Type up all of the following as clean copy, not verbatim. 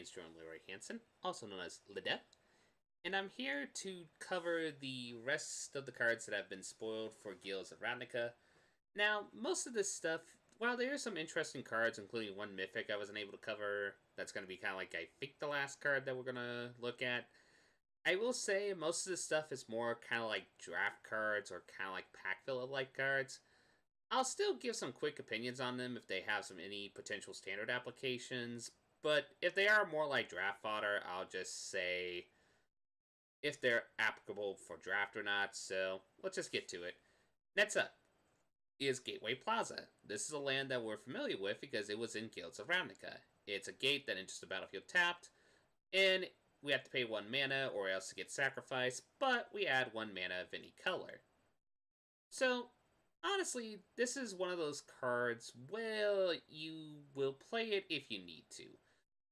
name's Leroy Hansen, also known as Lidep, and I'm here to cover the rest of the cards that have been spoiled for Guilds of Ravnica. Now, most of this stuff, while there are some interesting cards, including one mythic I wasn't able to cover, that's going to be kind of like, I think, the last card that we're going to look at. I will say most of this stuff is more kind of like draft cards or kind of like pack filler-like cards. I'll still give some quick opinions on them if they have any potential standard applications, but if they are more like draft fodder, I'll just say if they're applicable for draft or not, so let's just get to it. Next up is Gateway Plaza. This is a land that we're familiar with because it was in Guilds of Ravnica. It's a gate that enters the battlefield tapped, and we have to pay 1 mana or else to get sacrificed, but we add 1 mana of any color. So, honestly, this is one of those cards, well, you will play it if you need to.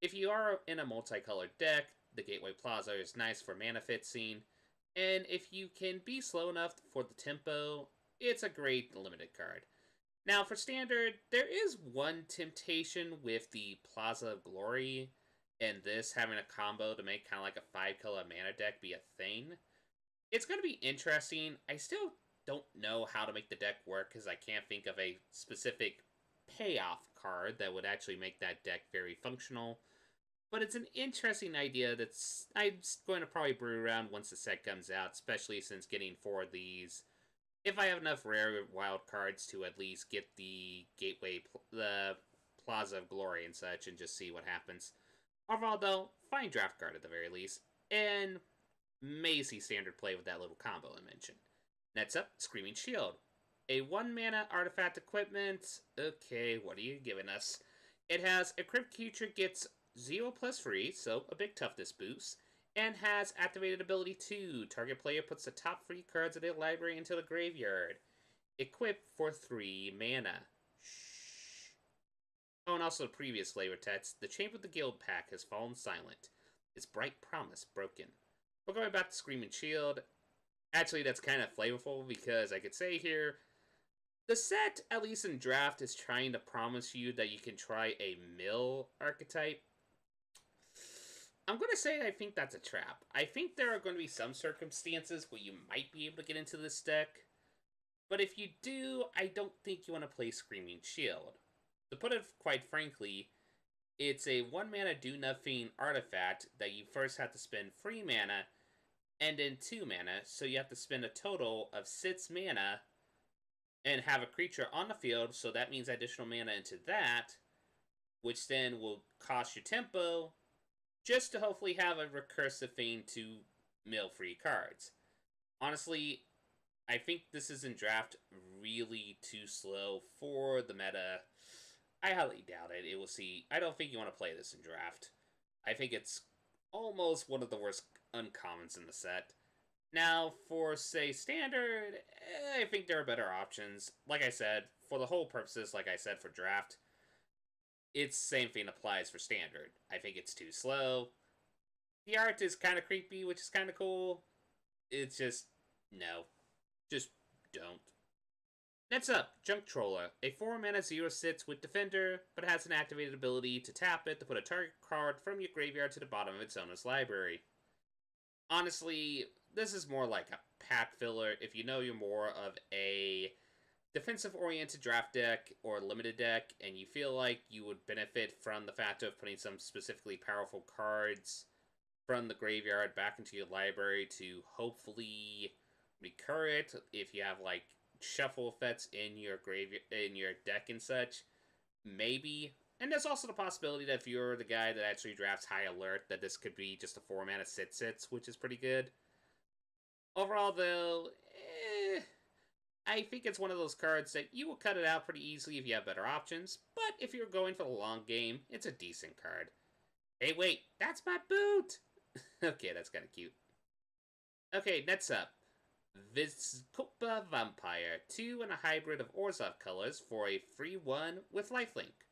If you are in a multicolored deck, the Gateway Plaza is nice for mana fixing, and if you can be slow enough for the tempo, it's a great limited card. Now, for standard, there is one temptation with the Plaza of Glory, and this having a combo to make kind of like a 5-color mana deck be a thing. It's going to be interesting. I still don't know how to make the deck work because I can't think of a specific payoff card that would actually make that deck very functional. But it's an interesting idea that's I'm going to probably brew around once the set comes out, especially since getting 4 of these. If I have enough rare wild cards to at least get the Gateway, the Plaza of Glory and such, and just see what happens. Overall, though, fine draft card at the very least, and may see standard play with that little combo I mentioned. Next up, Screaming Shield. A 1-mana artifact equipment. Okay, what are you giving us? It has equipped creature gets 0 plus free, so a big toughness boost, and has activated ability 2. Target player puts the top 3 cards of their library into the graveyard. Equipped for 3 mana. Shh. Oh, and also the previous flavor text. The Chamber of the Guild pack has fallen silent. Its bright promise broken. But going back to Screaming Shield, actually that's kind of flavorful because I could say here, the set, at least in draft, is trying to promise you that you can try a mill archetype. I'm going to say I think that's a trap. I think there are going to be some circumstances where you might be able to get into this deck, but if you do, I don't think you want to play Screaming Shield. To put it quite frankly, it's a 1-mana do-nothing artifact that you first have to spend 3 mana and then 2 mana, so you have to spend a total of 6 mana and have a creature on the field, so that means additional mana into that, which then will cost you tempo, just to hopefully have a recursive thing to mill free cards. Honestly, I think this is in draft really too slow for the meta. I highly doubt it. It will see. I don't think you want to play this in draft. I think it's almost one of the worst uncommons in the set. Now, for, say, standard, I think there are better options. Like I said, for the whole purposes, like I said, for draft, it's the same thing applies for standard. I think it's too slow. The art is kind of creepy, which is kind of cool. It's just, no. Just don't. Next up, Junk Troller. A 4-mana 0/6 with Defender, but has an activated ability to tap it to put a target card from your graveyard to the bottom of its owner's library. Honestly, this is more like a pack filler if you know you're more of a defensive-oriented draft deck or limited deck, and you feel like you would benefit from the fact of putting some specifically powerful cards from the graveyard back into your library to hopefully recur it if you have like shuffle effects in your deck and such. Maybe. And there's also the possibility that if you're the guy that actually drafts High Alert, that this could be just a 4-mana sit-sits, which is pretty good. Overall, though, I think it's one of those cards that you will cut it out pretty easily if you have better options, but if you're going for the long game, it's a decent card. Hey, wait, that's my boot! Okay, that's kind of cute. Okay, next up. Vizkopa Vampire. 2 and a hybrid of Orzhov colors for a free 1 with lifelink.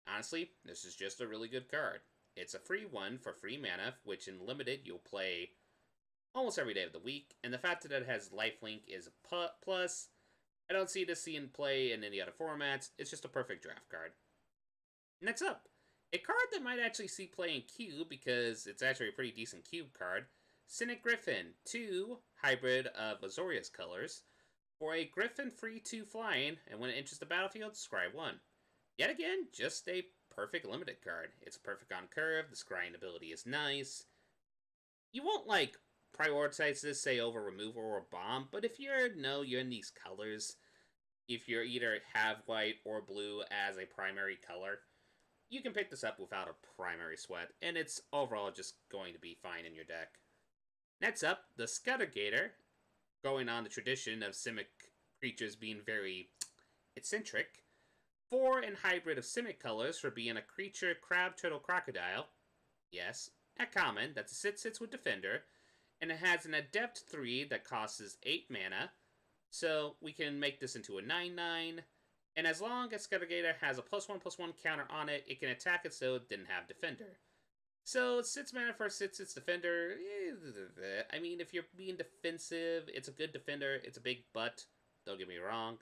Honestly, this is just a really good card. It's a free 1 for free mana, which in limited you'll play almost every day of the week, and the fact that it has lifelink is a plus. I don't see this seeing play in any other formats. It's just a perfect draft card. Next up A card that might actually see play in Cube because it's actually a pretty decent Cube card. Cynic Griffin, 2 hybrid of Azorius colors. For a Griffin free 2 flying, and when it enters the battlefield, scry 1. Yet again, just a perfect limited card. It's perfect on curve, the scrying ability is nice. You won't like prioritize this, say, over removal or bomb, but if you're in these colors, if you're either have white or blue as a primary color, you can pick this up without a primary sweat, and it's overall just going to be fine in your deck. Next up, the Scuddergator, going on the tradition of Simic creatures being very eccentric. 4 and hybrid of Simic colors for being a creature crab, turtle, crocodile. Yes, at common, that's a 6/6 with defender, and it has an adept 3 that costs 8 mana, so we can make this into a 9/9. And as long as Scuddergator has a +1/+1 counter on it, it can attack it so it didn't have defender. So 6 mana for a 6/6 defender. I mean, if you're being defensive, it's a good defender. It's a big butt. Don't get me wrong.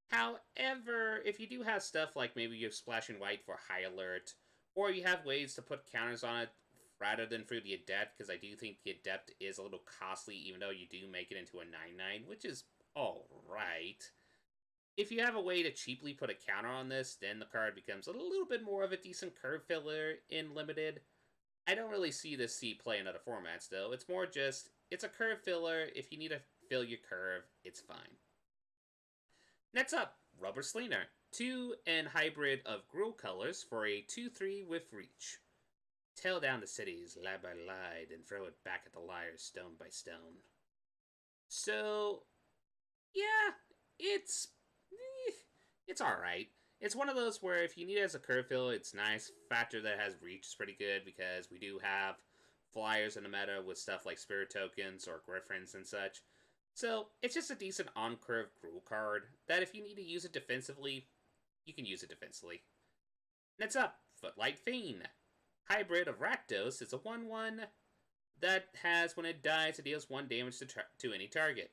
However, if you do have stuff like maybe you're splashing white for high alert, or you have ways to put counters on it rather than through the adept, because I do think the adept is a little costly, even though you do make it into a 9/9, which is alright. If you have a way to cheaply put a counter on this, then the card becomes a little bit more of a decent curve filler in Limited. I don't really see this play in other formats, though. It's more just, it's a curve filler. If you need to fill your curve, it's fine. Next up, Rubber Slinger. 2 and hybrid of Gruul colors for a 2/3 with reach. Tear down the cities, lie by lie, and throw it back at the liars stone by stone. So, yeah, it's alright. It's one of those where if you need it as a curve fill, it's nice. Factor that has reach is pretty good because we do have flyers in the meta with stuff like spirit tokens or griffins and such. So it's just a decent on-curve Gruul card that if you need to use it defensively, you can use it defensively. Next up, Footlight Fiend. Hybrid of Rakdos is a 1/1 that has, when it dies, it deals 1 damage to any target.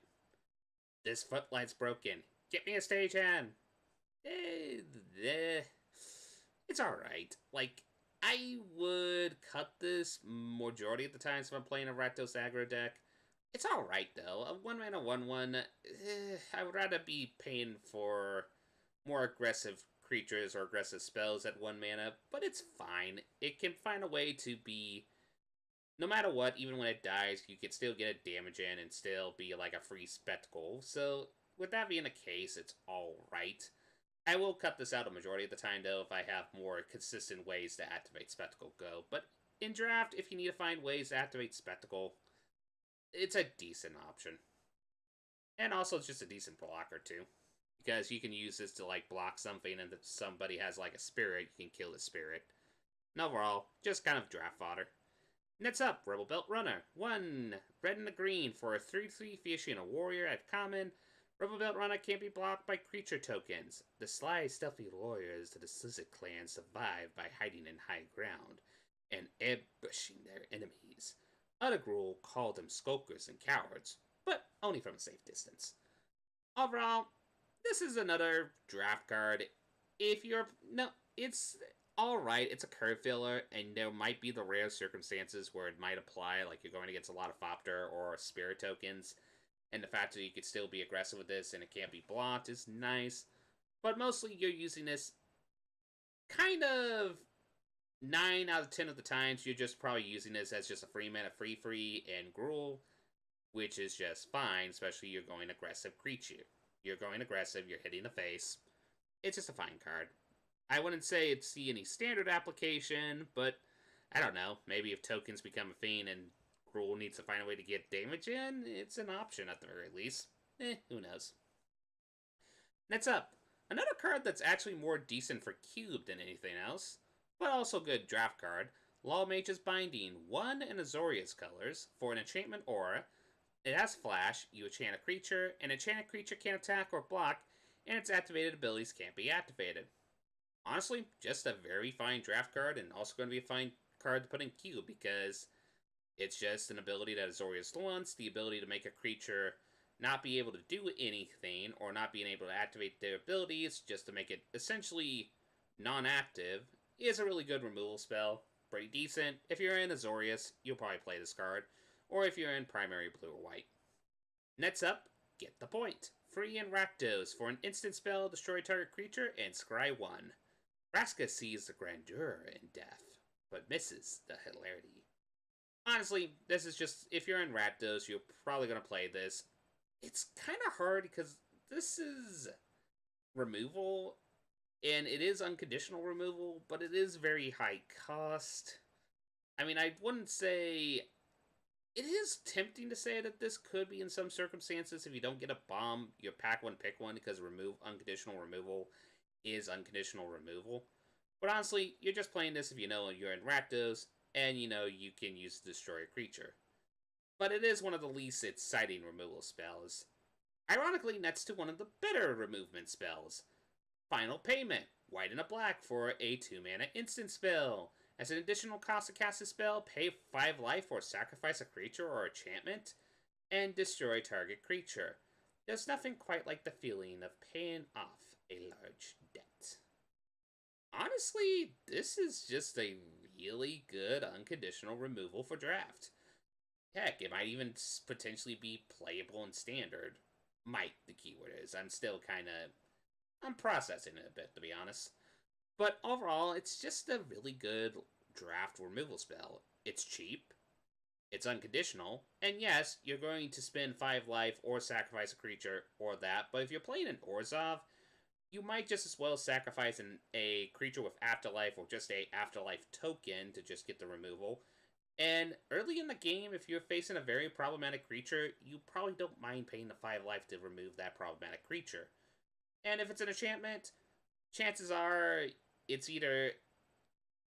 This Footlight's broken. Get me a stagehand! It's alright. Like, I would cut this majority of the times if I'm playing a Rakdos aggro deck. It's alright, though. A 1 mana 1/1, I would rather be paying for more aggressive creatures or aggressive spells at 1 mana, but it's fine. It can find a way to be, no matter what, even when it dies, you can still get a damage in and still be like a free spectacle. So, with that being the case, it's alright. I will cut this out a majority of the time, though, if I have more consistent ways to activate Spectacle go. But in draft, if you need to find ways to activate Spectacle, it's a decent option. And also, it's just a decent blocker, too. Because you can use this to, like, block something, and if somebody has, like, a spirit, you can kill the spirit. And overall, just kind of draft fodder. Next up, Rebel Belt Runner. 1 red and a green for a 3/3 Fish and a warrior at common. Rebel Belt Runner can't be blocked by creature tokens. The sly, stealthy warriors of the Slizzard clan survive by hiding in high ground and ambushing their enemies. Other Gruul call them skulkers and cowards, but only from a safe distance. Overall, this is another draft card. It's alright. It's a curve filler, and there might be the rare circumstances where it might apply, like you're going against a lot of Thopter or spirit tokens. And the fact that you could still be aggressive with this and it can't be blocked is nice. But mostly you're using this kind of 9 out of 10 of the times you're just probably using this as just a free mana free and Gruul, which is just fine, especially you're going aggressive creature. You're going aggressive, you're hitting the face. It's just a fine card. I wouldn't say it's see any standard application, but I don't know. Maybe if tokens become a fiend and Gruul needs to find a way to get damage in, it's an option at the very least. Who knows. Next up, another card that's actually more decent for cube than anything else, but also good draft card, Law Mage's Binding. 1 in Azorius colors for an enchantment aura. It has flash, you enchant a creature, and enchanted creature can't attack or block, and its activated abilities can't be activated. Honestly, just a very fine draft card, and also going to be a fine card to put in cube, because it's just an ability that Azorius wants, the ability to make a creature not be able to do anything, or not being able to activate their abilities, just to make it essentially non-active, is a really good removal spell. Pretty decent. If you're in Azorius, you'll probably play this card. Or if you're in primary blue or white. Next up, Get the Point. Free in Rakdos. For an instant spell, destroy target creature and scry 1. Vraska sees the grandeur in death, but misses the hilarity. Honestly, this is just, if you're in Rakdos, you're probably going to play this. It's kind of hard because this is removal, and it is unconditional removal, but it is very high cost. I mean, I wouldn't say... It is tempting to say that this could be in some circumstances if you don't get a bomb, you pack one, pick one, because unconditional removal is unconditional removal. But honestly, you're just playing this if you know you're in Rakdos, and you know you can use Destroy a Creature. But it is one of the least exciting removal spells. Ironically, next to one of the better removement spells. Final Payment. White and a black for a 2-mana instant spell. As an additional cost to cast a spell, pay 5 life or sacrifice a creature or enchantment, and destroy target creature. There's nothing quite like the feeling of paying off a large debt. Honestly, this is just a really good unconditional removal for draft. Heck, it might even potentially be playable in standard. Might, the keyword is. I'm processing it a bit, to be honest. But overall, it's just a really good draft removal spell. It's cheap, it's unconditional, and yes, you're going to spend 5 life or sacrifice a creature or that, but if you're playing an Orzhov, you might just as well sacrifice a creature with Afterlife or just a Afterlife token to just get the removal. And early in the game, if you're facing a very problematic creature, you probably don't mind paying the 5 life to remove that problematic creature. And if it's an enchantment, chances are it's either...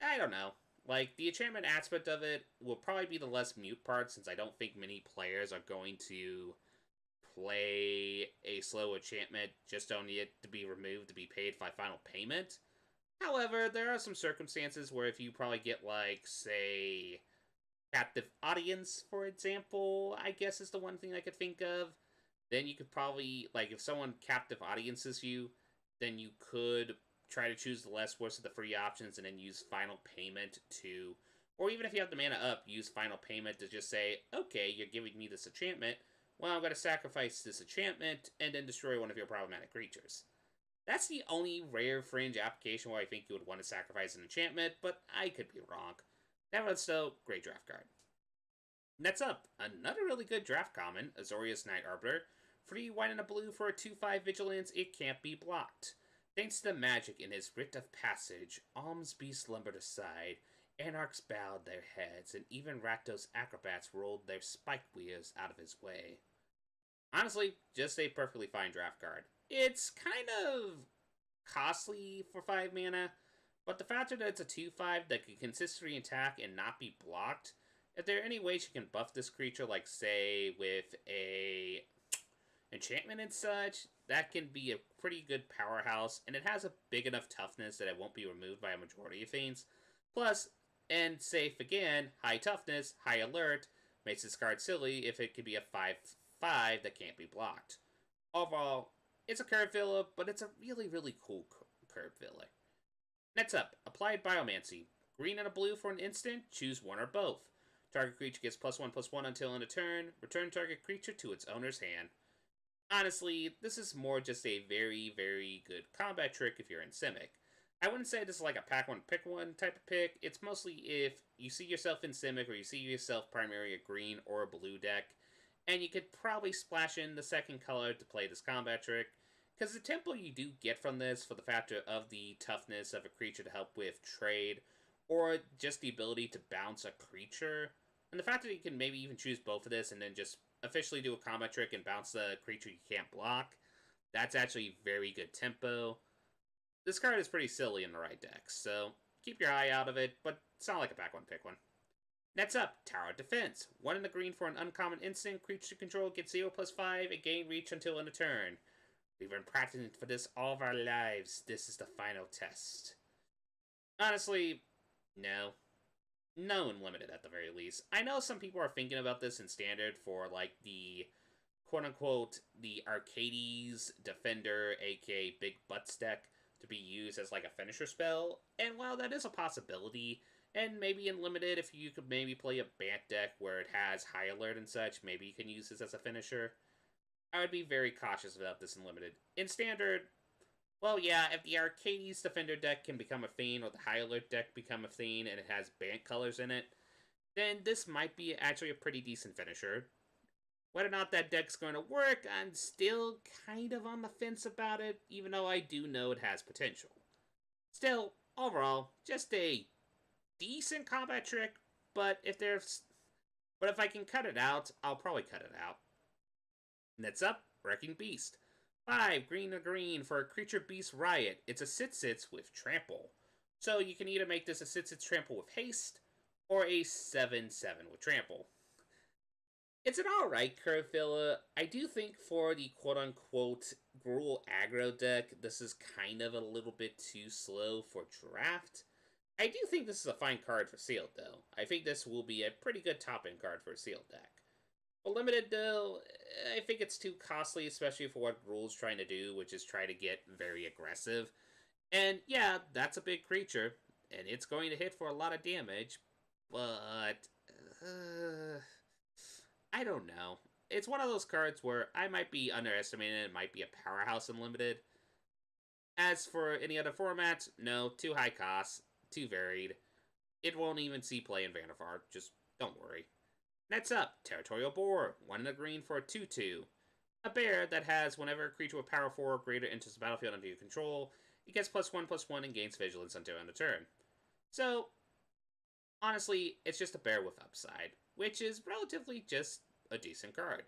I don't know. Like, the enchantment aspect of it will probably be the less mute part, since I don't think many players are going to play a slow enchantment just only it to be removed to be paid by final payment. However, there are some circumstances where if you probably get, like, say, captive audience, for example, I guess is the one thing I could think of, then you could probably, like, if someone captive audiences you, then you could try to choose the less worst of the free options and then use final payment to, or even if you have the mana up, use final payment to just say, okay, you're giving me this enchantment, well, I'm going to sacrifice this enchantment and then destroy one of your problematic creatures. That's the only rare fringe application where I think you would want to sacrifice an enchantment, but I could be wrong. Nevertheless, great draft card. Next up, another really good draft common, Azorius Night Arbiter. Free white and a blue for a 2/5 vigilance, it can't be blocked. Thanks to magic in his writ of passage, alms beasts lumbered aside, anarchs bowed their heads, and even Rakdos acrobats rolled their spike wheels out of his way. Honestly, just a perfectly fine draft card. It's kind of costly for 5 mana, but the fact that it's a 2/5 that can consistently attack and not be blocked, if there are any ways you can buff this creature, like say with a enchantment and such, that can be a pretty good powerhouse, and it has a big enough toughness that it won't be removed by a majority of things. Plus, and safe again, high toughness, high alert, makes this card silly if it could be a 5/5 that can't be blocked. Overall, it's a curve filler, but it's a really, really cool curve filler. Next up, Applied Biomancy. Green and a blue for an instant, choose one or both. Target creature gets +1/+1 until end of turn. Return target creature to its owner's hand. Honestly, this is more just a very, very good combat trick if you're in Simic. I wouldn't say this is like a pack one, pick one type of pick. It's mostly if you see yourself in Simic or you see yourself primarily a green or a blue deck, and you could probably splash in the second color to play this combat trick, because the tempo you do get from this for the factor of the toughness of a creature to help with trade, or just the ability to bounce a creature, and the fact that you can maybe even choose both of this and then just officially do a combat trick and bounce the creature you can't block, that's actually very good tempo. This card is pretty silly in the right deck, so keep your eye out of it, but it's not like a pack one, pick one. Next up, Tower of Defense. 1 in the green for an uncommon instant. Creature control gets 0/5 and gain reach until end of turn. We've been practicing for this all of our lives. This is the final test. Honestly, no. No unlimited at the very least. I know some people are thinking about this in standard for like the quote-unquote the Arcades Defender, aka Big Butts deck, to be used as like a finisher spell. And while that is a possibility, and maybe in limited, if you could maybe play a Bant deck where it has high alert and such, maybe you can use this as a finisher. I would be very cautious about this in limited. In standard, well, yeah, if the Arcades Defender deck can become a Fiend, or the High Alert deck become a Fiend, and it has Bant colors in it, then this might be actually a pretty decent finisher. Whether or not that deck's going to work, I'm still kind of on the fence about it, even though I do know it has potential. Still, overall, just a decent combat trick, but if I can cut it out, I'll probably cut it out. Next up, Wrecking Beast. 5 green or green for a creature beast riot. It's a sit-sits with trample. So you can either make this a sit-sits trample with haste, or a 7/7 with trample. It's an alright curve filler. I do think for the quote-unquote Gruul aggro deck, this is kind of a little bit too slow for draft. I do think this is a fine card for sealed, though. I think this will be a pretty good top-end card for a sealed deck. For limited, though, I think it's too costly, especially for what Gruul's trying to do, which is try to get very aggressive. And yeah, that's a big creature, and it's going to hit for a lot of damage, but I don't know. It's one of those cards where I might be underestimating it. It might be a powerhouse in limited. As for any other formats, no, too high cost, too varied. It won't even see play in Vanderfar, just don't worry. Next up, Territorial Boar, 1 in the green for a 2/2. A bear that has whenever a creature with power 4 or greater enters the battlefield under your control, it gets +1/+1 and gains vigilance until end of turn. So, honestly, it's just a bear with upside, which is relatively just a decent card.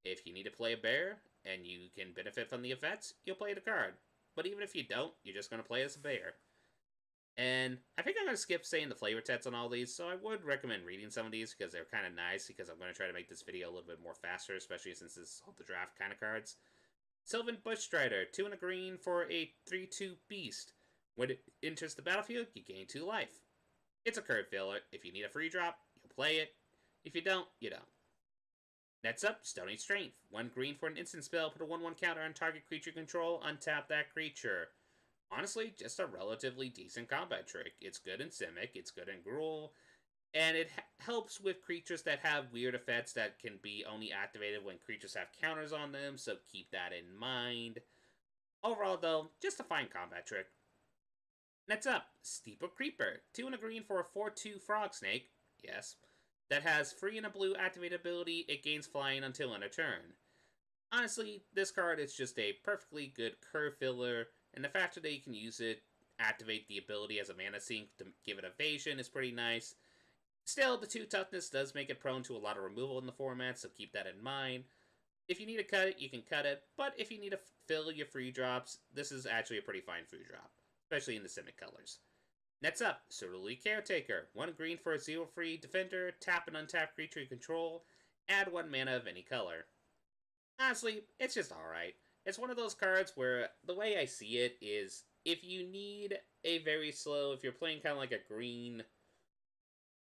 If you need to play a bear, and you can benefit from the effects, you'll play the card. But even if you don't, you're just going to play as a bear. And I think I'm going to skip saying the flavor text on all these, so I would recommend reading some of these because they're kind of nice, because I'm going to try to make this video a little bit more faster, especially since this is all the draft kind of cards. Sylvan Bushstrider, 2 in a green for a 3/2 beast. When it enters the battlefield, you gain 2 life. It's a curve filler. If you need a free drop, you'll play it. If you don't, you don't. Next up, Stony Strength. 1 green for an instant spell, put a 1/1 counter on target creature control, untap that creature. Honestly, just a relatively decent combat trick. It's good in Simic, it's good in Gruul, and it helps with creatures that have weird effects that can be only activated when creatures have counters on them, so keep that in mind. Overall, though, just a fine combat trick. Next up, Steeple Creeper. 2 in a green for a 4/2 frog snake. Yes. That has free and a blue activated ability. It gains flying until end of turn. Honestly, this card is just a perfectly good curve filler, and the fact that you can use it, activate the ability as a mana sink to give it evasion is pretty nice. Still, the 2 toughness does make it prone to a lot of removal in the format, so keep that in mind. If you need to cut it, you can cut it, but if you need to fill your free drops, this is actually a pretty fine free drop, especially in the Simic colors. Next up, Cerulean Caretaker. 1 green for a 0 free defender, tap an untap creature you control, add 1 mana of any color. Honestly, it's just alright. It's one of those cards where the way I see it is if you need a very slow, if you're playing kind of like a green,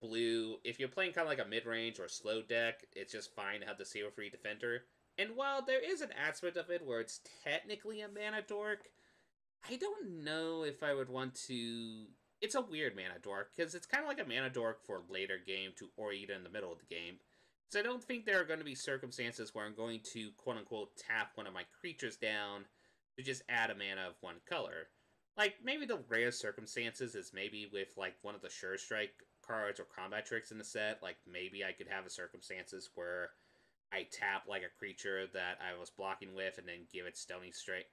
blue, if you're playing kind of like a mid-range or slow deck, it's just fine to have the 0 free defender. And while there is an aspect of it where it's technically a mana dork, I don't know if I would want to. It's a weird mana dork, because it's kind of like a mana dork for later game to, or even in the middle of the game. So I don't think there are going to be circumstances where I'm going to quote-unquote tap one of my creatures down to just add a mana of 1 color. Like, maybe the rare circumstances is maybe with, like, one of the Sure Strike cards or combat tricks in the set. Like, maybe I could have a circumstances where I tap, like, a creature that I was blocking with and then give it Stony Strike,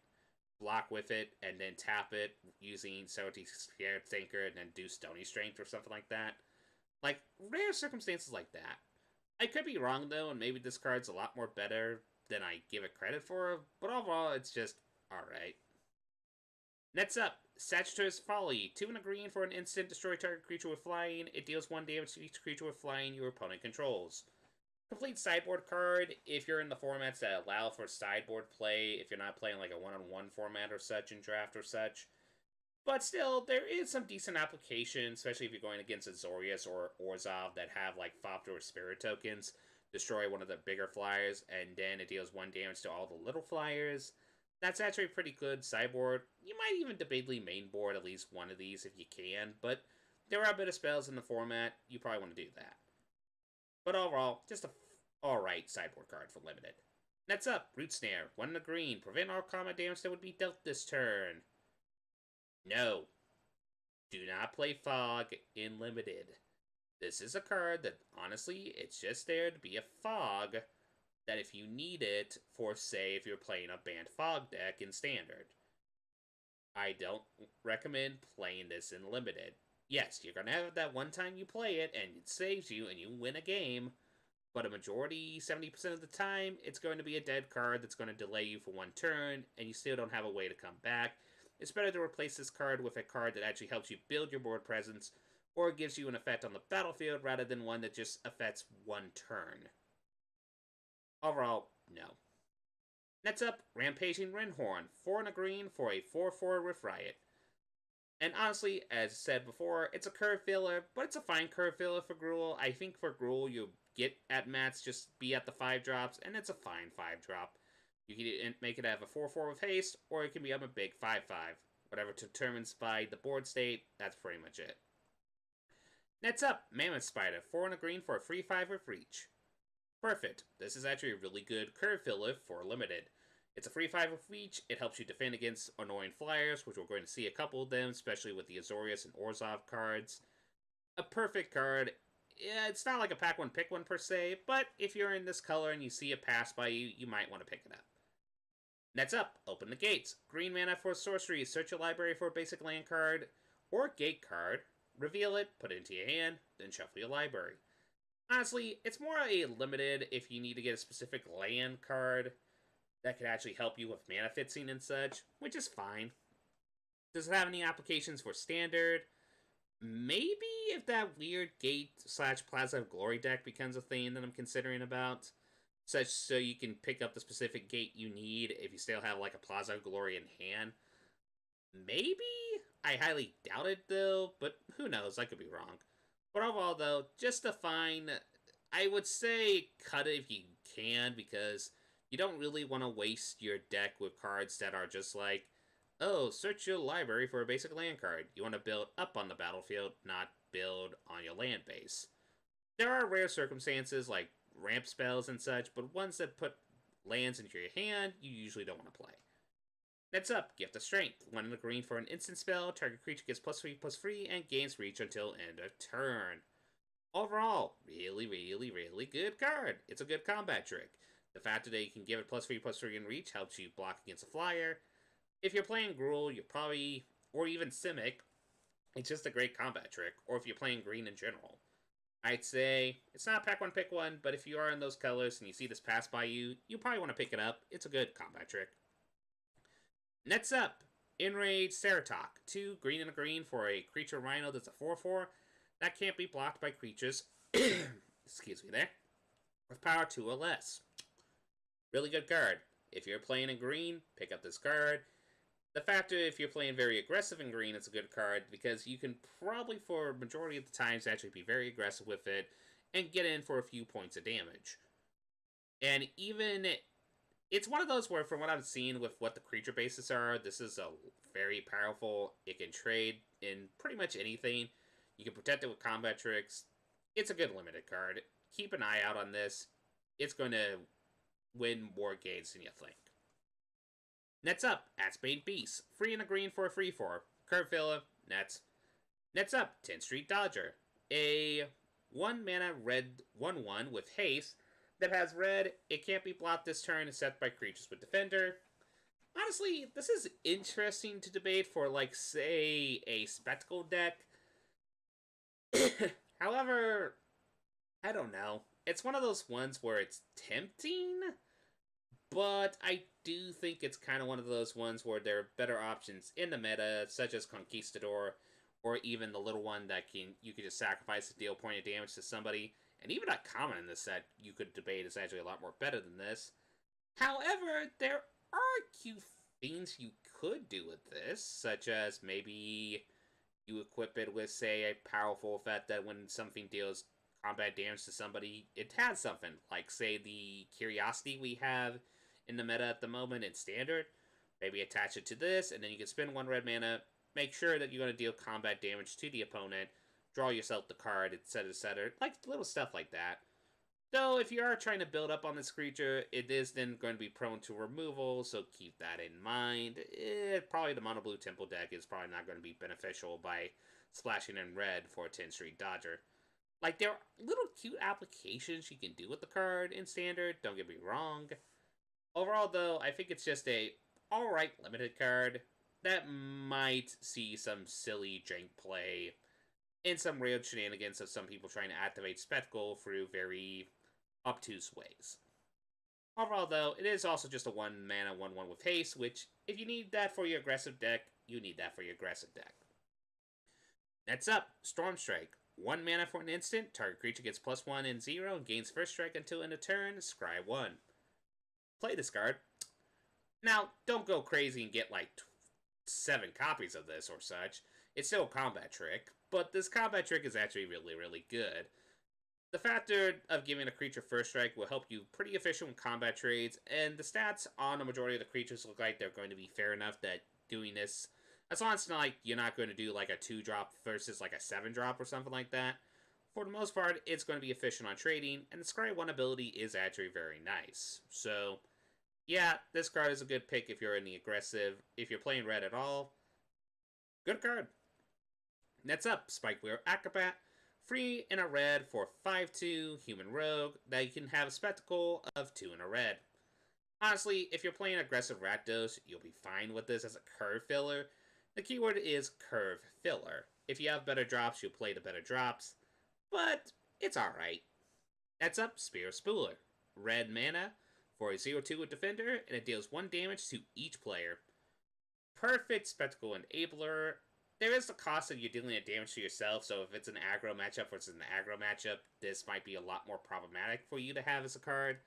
block with it, and then tap it using Cerulean's Caretaker and then do Stony Strength or something like that. Like, rare circumstances like that. I could be wrong, though, and maybe this card's a lot more better than I give it credit for, but overall, it's just alright. Next up, Satyrs Folly. 2 in a green for an instant, destroy target creature with flying. It deals 1 damage to each creature with flying your opponent controls. Complete sideboard card if you're in the formats that allow for sideboard play, if you're not playing like a one-on-one format or such in draft or such. But still, there is some decent application, especially if you're going against Azorius or Orzhov that have like Thopter or Spirit tokens. Destroy one of the bigger flyers, and then it deals 1 damage to all the little flyers. That's actually a pretty good sideboard. You might even debatably main board at least one of these if you can, but there are a bit of spells in the format, you probably want to do that. But overall, just a alright sideboard card for limited. Next up, Root Snare. 1 in the green. Prevent all combat damage that would be dealt this turn. No. Do not play Fog in limited. This is a card that, honestly, it's just there to be a fog that if you need it for, say, if you're playing a banned fog deck in standard. I don't recommend playing this in limited. Yes, you're going to have that one time you play it and it saves you and you win a game, but a majority, 70% of the time, it's going to be a dead card that's going to delay you for one turn and you still don't have a way to come back. It's better to replace this card with a card that actually helps you build your board presence or gives you an effect on the battlefield rather than one that just affects one turn. Overall, no. Next up, Rampaging Rinhorn, 4 and a green for a 4/4 with Riot. And honestly, as said before, it's a curve filler, but it's a fine curve filler for Gruul. I think for Gruul, you get at mats, just be at the 5 drops, and it's a fine 5 drop. You can make it have a 4/4 with haste, or it can be up a big 5/5. Whatever determines by the board state, that's pretty much it. Next up, Mammoth Spider, 4 and a green for a 3/5 with reach. Perfect. This is actually a really good curve filler for limited. It's a 3/5 with reach. It helps you defend against annoying flyers, which we're going to see a couple of them, especially with the Azorius and Orzhov cards. A perfect card. Yeah, it's not like a pack one pick one per se, but if you're in this color and you see it pass by you, you might want to pick it up. Next up, Open the Gates. Green mana for sorcery. Search your library for a basic land card or gate card. Reveal it, put it into your hand, then shuffle your library. Honestly, it's more a limited if you need to get a specific land card that could actually help you with mana fixing and such, which is fine. Does it have any applications for standard? Maybe if that weird gate / Plaza of Glory deck becomes a thing that I'm considering about. Such so you can pick up the specific gate you need if you still have like a Plaza of Glory in hand. Maybe? I highly doubt it though, but who knows, I could be wrong. But overall though, just a fine, I would say cut it if you can, because you don't really want to waste your deck with cards that are just like, oh, search your library for a basic land card. You want to build up on the battlefield, not build on your land base. There are rare circumstances like ramp spells and such, but ones that put lands into your hand, you usually don't want to play. Next up, Gift of Strength. 1 in the green for an instant spell. Target creature gets +3/+3 and gains reach until end of turn. Overall, really, really, really good card. It's a good combat trick. The fact that you can give it +3/+3 in reach helps you block against a flyer. If you're playing Gruul, you're probably, or even Simic, it's just a great combat trick. Or if you're playing green in general. I'd say it's not pack one, pick one, but if you are in those colors and you see this pass by you, you probably want to pick it up. It's a good combat trick. Next up, Enraged Ceratok. 2 green and a green for a creature rhino that's a 4/4 that can't be blocked by creatures. Excuse me there. With power 2 or less. Really good card. If you're playing in green, pick up this card. The fact that if you're playing very aggressive in green, it's a good card because you can probably, for a majority of the times, actually be very aggressive with it and get in for a few points of damage. And even it's one of those where, from what I've seen with what the creature bases are, this is a very powerful. It can trade in pretty much anything. You can protect it with combat tricks. It's a good limited card. Keep an eye out on this. It's going to win more games than you think. Next up, Aspane Beast. 3 and a green for a 3/4. Curve filler, nets. Next up, 10th Street Dodger. A 1 mana red 1/1 with haste that has red. It can't be blocked this turn except by creatures with defender. Honestly, this is interesting to debate for, like, say, a spectacle deck. However, I don't know. It's one of those ones where it's tempting, but I do think it's kind of one of those ones where there are better options in the meta, such as Conquistador, or even the little one that you could just sacrifice to deal point of damage to somebody. And even a common in this set, you could debate is actually a lot more better than this. However, there are cute things you could do with this, such as maybe you equip it with, say, a powerful effect that when something deals combat damage to somebody, it has something, like, say, the Curiosity we have in the meta at the moment in Standard. Maybe attach it to this, and then you can spend 1 red mana. Make sure that you're going to deal combat damage to the opponent. Draw yourself the card, etc., etc. Like little stuff like that. Though, if you are trying to build up on this creature, it is then going to be prone to removal, so keep that in mind. Probably the mono blue temple deck is probably not going to be beneficial by splashing in red for a 10 street dodger. Like, there are little cute applications you can do with the card in standard, don't get me wrong. Overall, though, I think it's just a alright limited card that might see some silly jank play and some real shenanigans of some people trying to activate Spectacle through very obtuse ways. Overall, though, it is also just a 1 mana 1/1 with haste, which, if you need that for your aggressive deck, you need that for your aggressive deck. Next up, Stormstrike. 1 mana for an instant, target creature gets +1 and 0 and gains first strike until end of turn, scry 1. Play this card. Now, don't go crazy and get like 7 copies of this or such. It's still a combat trick, but this combat trick is actually really, really good. The factor of giving a creature first strike will help you pretty efficient with combat trades, and the stats on the majority of the creatures look like they're going to be fair enough that doing this, as long as it's not like you're not going to do like a 2-drop versus like a 7-drop or something like that, for the most part, it's going to be efficient on trading, and the Scry 1 ability is actually very nice. So, yeah, this card is a good pick if you're in the aggressive. If you're playing red at all, good card. Next up, Spikewheel Acrobat. Free in a red for 5/2 human rogue that you can have a spectacle of 2 in a red. Honestly, if you're playing aggressive Rakdos, you'll be fine with this as a curve filler. The keyword is curve filler. If you have better drops, you'll play the better drops, but it's alright. Next up, Spear Spooler. Red mana for a 0/2 with Defender, and it deals 1 damage to each player. Perfect Spectacle Enabler. There is the cost of you dealing a damage to yourself, so if it's an aggro matchup versus an aggro matchup, this might be a lot more problematic for you to have as a card.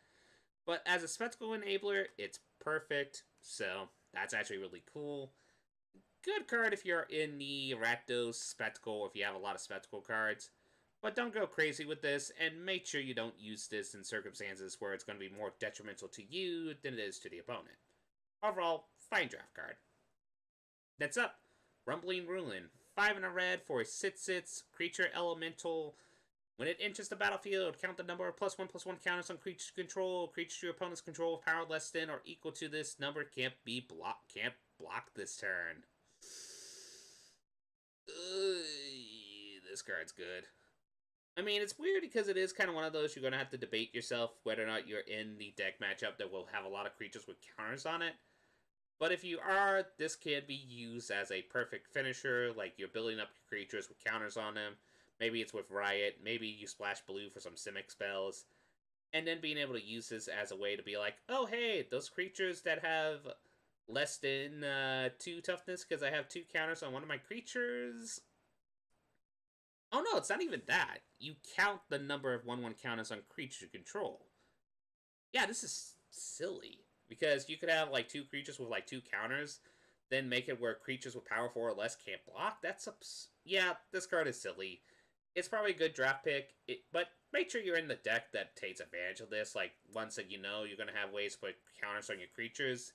But as a Spectacle Enabler, it's perfect, so that's actually really cool. Good card if you're in the Rakdos Spectacle, or if you have a lot of Spectacle cards. But don't go crazy with this, and make sure you don't use this in circumstances where it's going to be more detrimental to you than it is to the opponent. Overall, fine draft card. Next up, Rumbling Ruin. 5 in a red for a sit-sits creature elemental. When it enters the battlefield, count the number of +1/+1 counters on creature control. Creatures your opponent's control with power less than or equal to this number can't block this turn. This card's good. I mean, it's weird because it is kind of one of those you're going to have to debate yourself whether or not you're in the deck matchup that will have a lot of creatures with counters on it. But if you are, this can be used as a perfect finisher, like you're building up your creatures with counters on them. Maybe it's with Riot, maybe you splash blue for some Simic spells, and then being able to use this as a way to be like, oh hey, those creatures that have less than 2 toughness because I have 2 counters on one of my creatures. Oh no, it's not even that. You count the number of 1/1 counters on creature control. Yeah, this is silly. Because you could have like 2 creatures with like 2 counters, then make it where creatures with power 4 or less can't block. Yeah, this card is silly. It's probably a good draft pick, but make sure you're in the deck that takes advantage of this. Like, once that you know you're going to have ways to put counters on your creatures.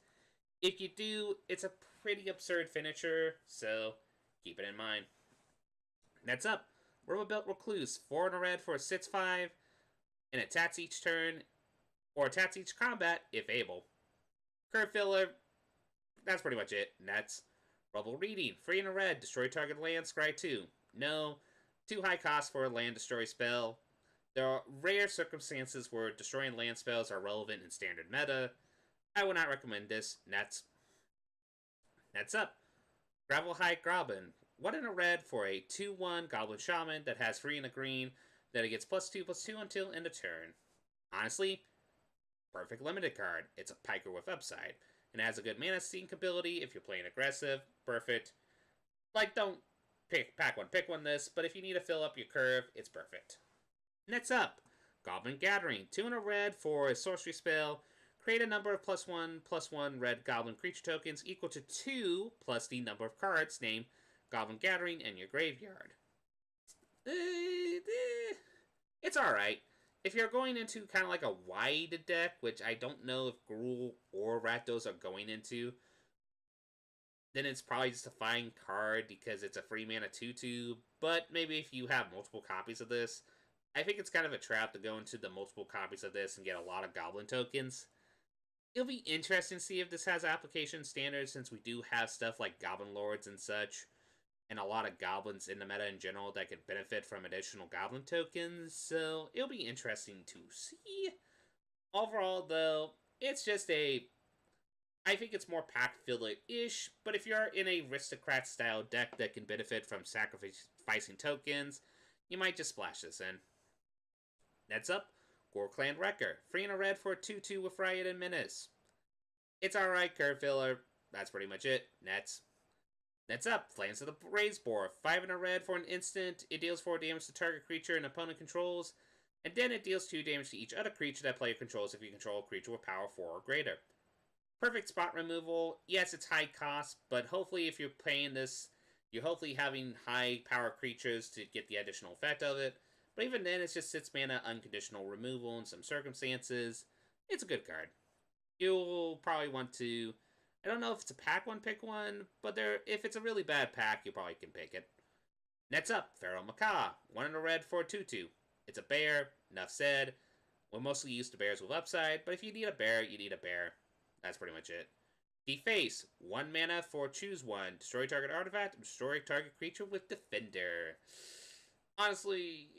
If you do, it's a pretty absurd finisher, so keep it in mind. Next up, Riverbelt Recluse. 4 in a red for a 6/5, and attacks each turn, or attacks each combat if able. Curve filler, that's pretty much it. Nets. Rubble Reading. 3 in a red. Destroy target land. Scry 2. No. Too high cost for a land destroy spell. There are rare circumstances where destroying land spells are relevant in standard meta. I would not recommend this. Nets. Nets up. Gravelhide Goblin. 1 in a red for a 2/1 Goblin Shaman that has 3 in a green, that it gets +2/+2 until end of turn. Honestly, perfect limited card. It's a piker with upside. And has a good mana sink ability if you're playing aggressive. Perfect. Like, don't pack one, pick one this, but if you need to fill up your curve, it's perfect. Next up, Goblin Gathering. 2 in a red for a sorcery spell. Create a number of +1/+1 red goblin creature tokens equal to 2 plus the number of cards named Goblin Gathering in your graveyard. It's alright. If you're going into kind of like a wide deck, which I don't know if Gruul or Rakdos are going into, then it's probably just a fine card because it's a free mana 2/2. But maybe if you have multiple copies of this, I think it's kind of a trap to go into the multiple copies of this and get a lot of goblin tokens. It'll be interesting to see if this has application standards, since we do have stuff like goblin lords and such, and a lot of goblins in the meta in general that could benefit from additional goblin tokens. So it'll be interesting to see. Overall, though, it's just I think it's more pack filler-ish, but if you're in a aristocrat-style deck that can benefit from sacrificing tokens, you might just splash this in. Next up, Gore Clan Wrecker. 3 and a red for a 2/2 with Riot and Menace. It's alright, card filler. That's pretty much it. Next up, Flames of the Braised Boar. 5 and a red for an instant. It deals 4 damage to target creature an opponent controls, and then it deals 2 damage to each other creature that player controls if you control a creature with power 4 or greater. Perfect spot removal. Yes, it's high cost, but hopefully if you're playing this, you're hopefully having high power creatures to get the additional effect of it. But even then, it's just 6 mana unconditional removal in some circumstances. It's a good card. You'll probably want to... I don't know if it's a pack one, pick one, but if it's a really bad pack, you probably can pick it. Next up, Feral Macaw. 1 and a red for a 2/2. It's a bear, enough said. We're mostly used to bears with upside, but if you need a bear, you need a bear. That's pretty much it. Deface. 1 mana for choose 1. Destroy target artifact. Destroy target creature with Defender. Honestly,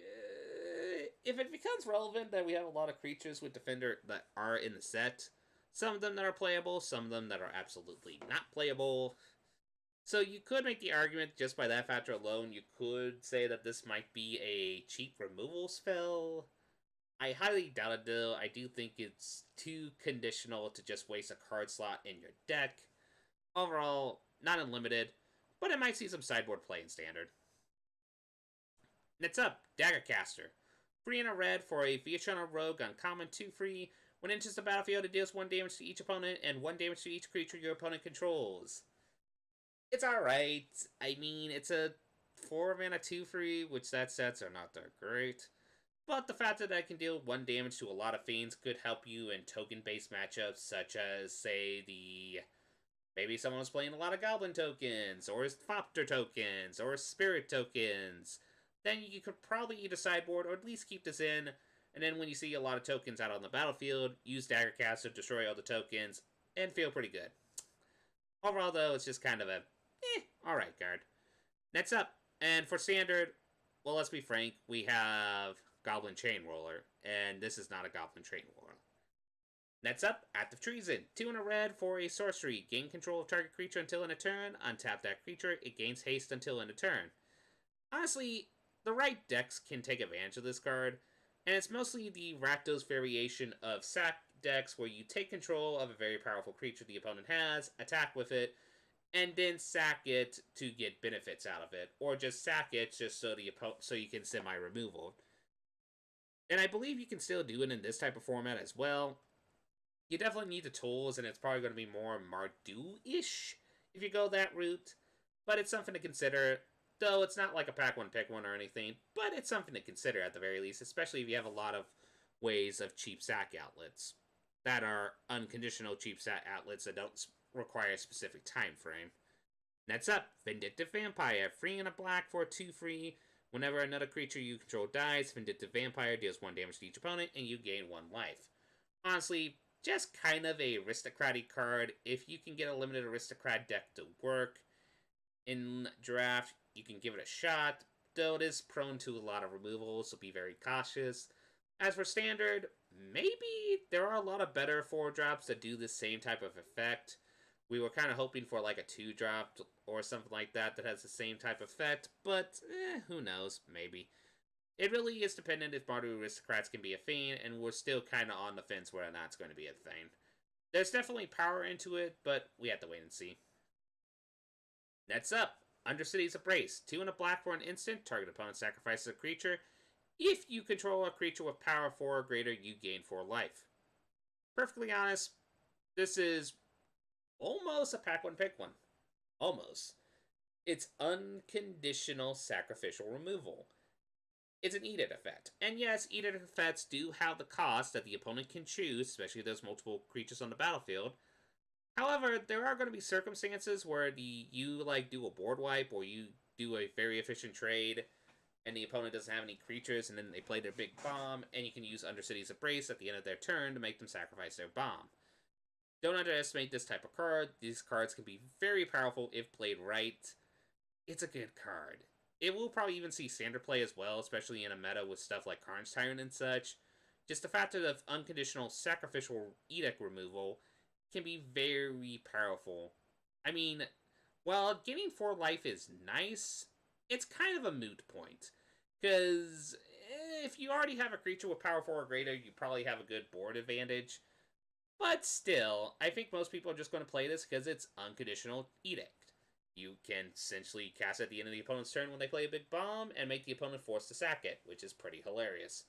if it becomes relevant that we have a lot of creatures with Defender that are in the set, some of them that are playable, some of them that are absolutely not playable. So you could make the argument just by that factor alone, you could say that this might be a cheap removal spell. I highly doubt it, though. I do think it's too conditional to just waste a card slot in your deck. Overall, not unlimited, but it might see some sideboard play in Standard. Next up, Dagger Castor. 3 and a red for a Viashana Rogue uncommon 2/3. When it enters the battlefield, it deals 1 damage to each opponent and 1 damage to each creature your opponent controls. It's alright. I mean, it's a 4 mana 2/3, which that sets are not that great. But the fact that I can deal 1 damage to a lot of fiends could help you in token-based matchups, such as, say, maybe someone was playing a lot of Goblin tokens, or Thopter tokens, or Spirit tokens. Then you could probably either sideboard, or at least keep this in, and then when you see a lot of tokens out on the battlefield, use Dagger Cast to destroy all the tokens, and feel pretty good. Overall, though, it's just kind of a, alright card. Next up, and for Standard, well, let's be frank, we have Goblin Chain Roller, and this is not a Goblin Chain Roller. Next up, Active Treason. 2 and a red for a sorcery. Gain control of target creature until in a turn. Untap that creature. It gains haste until in a turn. Honestly, the right decks can take advantage of this card, and it's mostly the Rakdos variation of sack decks where you take control of a very powerful creature the opponent has, attack with it, and then sack it to get benefits out of it, or just sack it just so you can semi-removal. And I believe you can still do it in this type of format as well. You definitely need the tools, and it's probably going to be more Mardu-ish if you go that route. But it's something to consider, though it's not like a pack one, pick one or anything. But it's something to consider at the very least, especially if you have a lot of ways of cheap sack outlets that are unconditional cheap sack outlets that don't require a specific time frame. Next up, Vindictive Vampire. 3 and a black for a 2/3. Whenever another creature you control dies, Vindictive Vampire deals 1 damage to each opponent, and you gain 1 life. Honestly, just kind of a aristocratic card. If you can get a limited aristocrat deck to work in draft, you can give it a shot, though it is prone to a lot of removals, so be very cautious. As for Standard, maybe there are a lot of better 4-drops that do the same type of effect. We were kind of hoping for like a 2-drop or something like that that has the same type of effect, but who knows, maybe. It really is dependent if Mardu Aristocrats can be a thing, and we're still kind of on the fence whether or not it's going to be a thing. There's definitely power into it, but we have to wait and see. Next up, Undercity's a Brace. 2 and a black for an instant. Target opponent sacrifices a creature. If you control a creature with power 4 or greater, you gain 4 life. Perfectly honest, this is almost a pack one, pick one. Almost. It's unconditional sacrificial removal. It's an Edict effect. And yes, Edict effects do have the cost that the opponent can choose, especially if there's multiple creatures on the battlefield. However, there are going to be circumstances where you like do a board wipe or you do a very efficient trade and the opponent doesn't have any creatures and then they play their big bomb and you can use Undercity's Embrace at the end of their turn to make them sacrifice their bomb. Don't underestimate this type of card. These cards can be very powerful if played right. It's a good card. It will probably even see standard play as well, especially in a meta with stuff like Carnage Tyrant and such. Just the fact of unconditional sacrificial edict removal can be very powerful. I mean, while getting 4 life is nice, it's kind of a moot point. Because if you already have a creature with power 4 or greater, you probably have a good board advantage. But still, I think most people are just going to play this because it's unconditional edict. You can essentially cast at the end of the opponent's turn when they play a big bomb and make the opponent forced to sack it, which is pretty hilarious.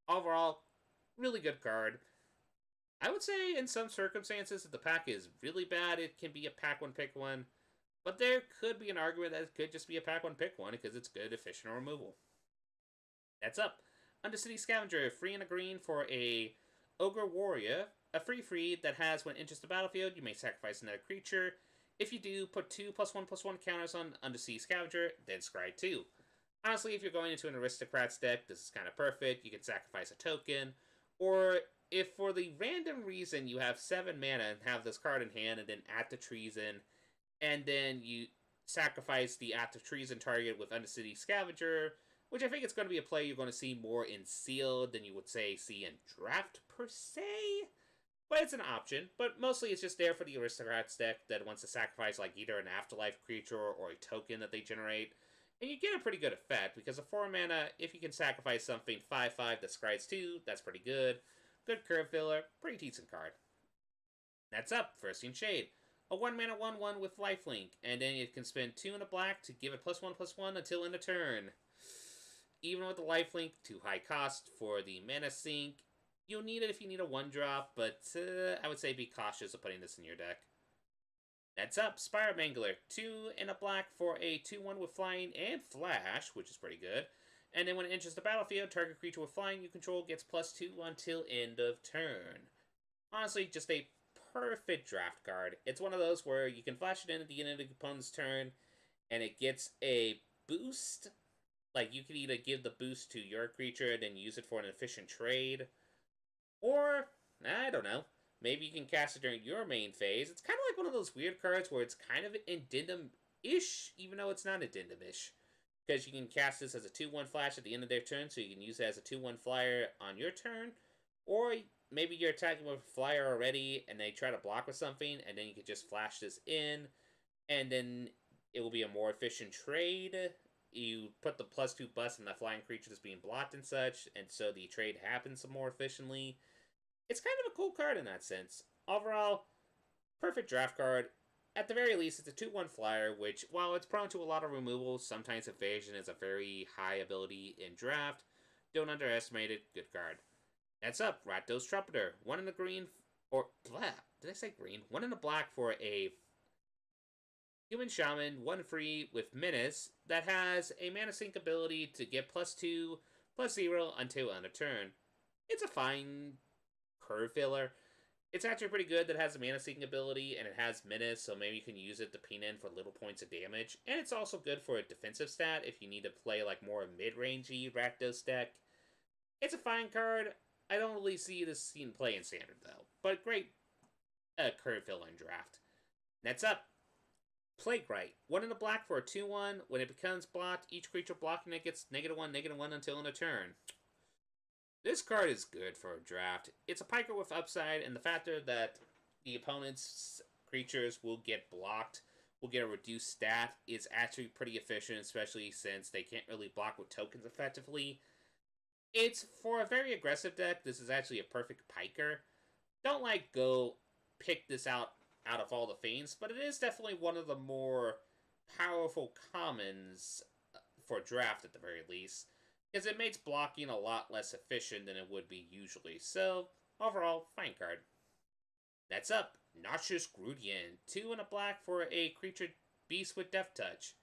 Overall, really good card. I would say in some circumstances, if the pack is really bad, it can be a pack one, pick one. But there could be an argument that it could just be a pack one, pick one because it's good, efficient removal. That's up. Undercity Scavenger, free and a green for a Ogre Warrior. A free that has, when it enters the battlefield, you may sacrifice another creature. If you do, put 2 +1/+1 counters on Undercity Scavenger, then scry 2. Honestly, if you're going into an Aristocrats deck, this is kind of perfect. You can sacrifice a token. Or if for the random reason you have 7 mana and have this card in hand and then Act of Treason, and then you sacrifice the Act of Treason target with Undercity Scavenger, which I think it's going to be a play you're going to see more in Sealed than you would say see in Draft per se. But it's an option, but mostly it's just there for the Aristocrats deck that wants to sacrifice like either an Afterlife creature or a token that they generate. And you get a pretty good effect, because a 4 mana, if you can sacrifice something 5/5 that scries 2, that's pretty good. Good curve filler, pretty decent card. That's up, First Shade. A 1 mana 1/1 with lifelink, and then you can spend 2 in a black to give it +1/+1 until end of turn. Even with the lifelink, too high cost for the mana sink. You'll need it if you need a 1-drop, but I would say be cautious of putting this in your deck. That's up, Spiremangler. 2 in a black for a 2/1 with flying and flash, which is pretty good. And then when it enters the battlefield, target creature with flying you control gets +2 until end of turn. Honestly, just a perfect draft card. It's one of those where you can flash it in at the end of the opponent's turn, and it gets a boost. Like, you can either give the boost to your creature and then use it for an efficient trade, or, I don't know, maybe you can cast it during your main phase. It's kind of like one of those weird cards where it's kind of addendum-ish, even though it's not addendum-ish. Because you can cast this as a 2/1 flash at the end of their turn, so you can use it as a 2/1 flyer on your turn. Or maybe you're attacking with a flyer already, and they try to block with something, and then you can just flash this in, and then it will be a more efficient trade. You put the +2 bust in the flying creature that's being blocked and such, and so the trade happens more efficiently. It's kind of a cool card in that sense. Overall, perfect draft card. At the very least, it's a 2/1 flyer, which, while it's prone to a lot of removals, sometimes evasion is a very high ability in draft. Don't underestimate it. Good card. That's up, Rakdos Trumpeter. 1 in the green, or, blah, did I say green? 1 in the black for a human shaman, 1 free with Menace, that has a mana sink ability to get +2/+0 until end of turn. It's a fine curve filler. It's actually pretty good that it has a mana sink ability, and it has Menace, so maybe you can use it to pin in for little points of damage. And it's also good for a defensive stat if you need to play like more mid-rangey Rakdos deck. It's a fine card. I don't really see this scene play in standard though, but great curve filler in draft. Next up, Plaguebright. 1 in the black for a 2/1. When it becomes blocked, each creature blocking it gets -1/-1 until end of turn. This card is good for a draft. It's a piker with upside, and the factor that the opponent's creatures will get blocked, will get a reduced stat, is actually pretty efficient, especially since they can't really block with tokens effectively. It's, for a very aggressive deck, this is actually a perfect piker. Don't, like, go pick this out of all the fiends, but it is definitely one of the more powerful commons for draft at the very least, because it makes blocking a lot less efficient than it would be usually. So, overall, fine card. That's up, Noxious Grudian. 2 in a black for a creature beast with Death Touch.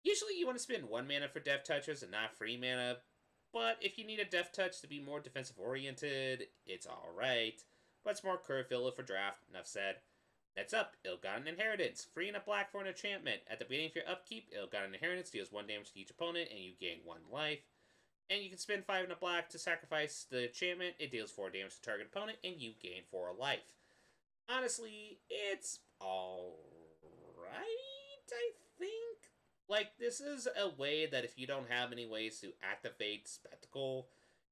Usually you want to spend 1 mana for Death Touchers and not free mana, but if you need a Death Touch to be more defensive oriented, it's alright. But it's more curve filler for draft, enough said. Next up, Ill-Gotten Inheritance. Free and a black for an enchantment. At the beginning of your upkeep, Ill-Gotten Inheritance deals 1 damage to each opponent, and you gain 1 life. And you can spend 5 and a black to sacrifice the enchantment. It deals 4 damage to target opponent, and you gain 4 life. Honestly, it's alright, I think. Like, this is a way that if you don't have any ways to activate Spectacle,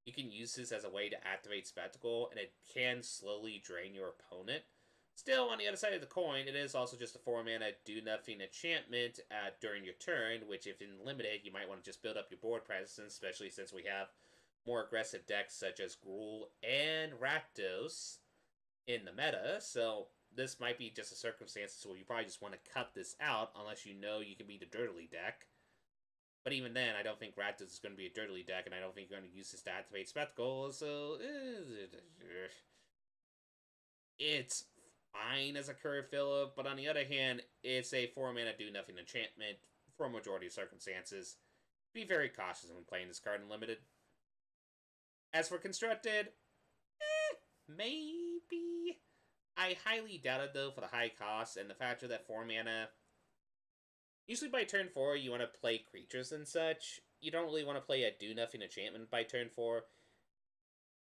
you can use this as a way to activate Spectacle, and it can slowly drain your opponent. Still, on the other side of the coin, it is also just a 4-mana do-nothing enchantment during your turn, which if in limited, you might want to just build up your board presence, especially since we have more aggressive decks such as Gruul and Rakdos in the meta, so this might be just a circumstance where you probably just want to cut this out unless you know you can beat a Dirtily deck. But even then, I don't think Rakdos is going to be a Dirtily deck, and I don't think you're going to use this to activate Spectacle, so it's fine as a curve filler, but on the other hand, it's a 4-mana do-nothing enchantment for a majority of circumstances. Be very cautious when playing this card in Limited. As for Constructed, maybe. I highly doubt it, though, for the high cost and the factor that 4-mana... Usually by turn 4, you want to play creatures and such. You don't really want to play a do-nothing enchantment by turn 4.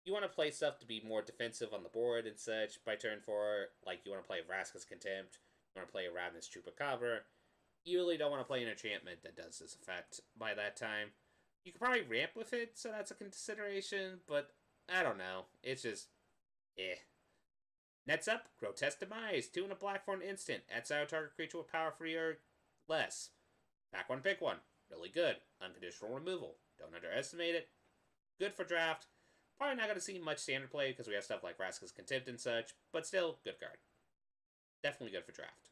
You want to play stuff to be more defensive on the board and such by turn 4. Like, you want to play Vraska's Contempt. You want to play a Ravenous Chupacabra. You really don't want to play an enchantment that does this effect by that time. You could probably ramp with it, so that's a consideration, but I don't know. It's just... Next up, Grotesque Demise. 2 and a black for an instant. Exile target creature with power 3 or less. Pack 1, pick 1. Really good. Unconditional removal. Don't underestimate it. Good for draft. Probably not going to see much standard play because we have stuff like Vraska's Contempt and such, but still, good card. Definitely good for draft.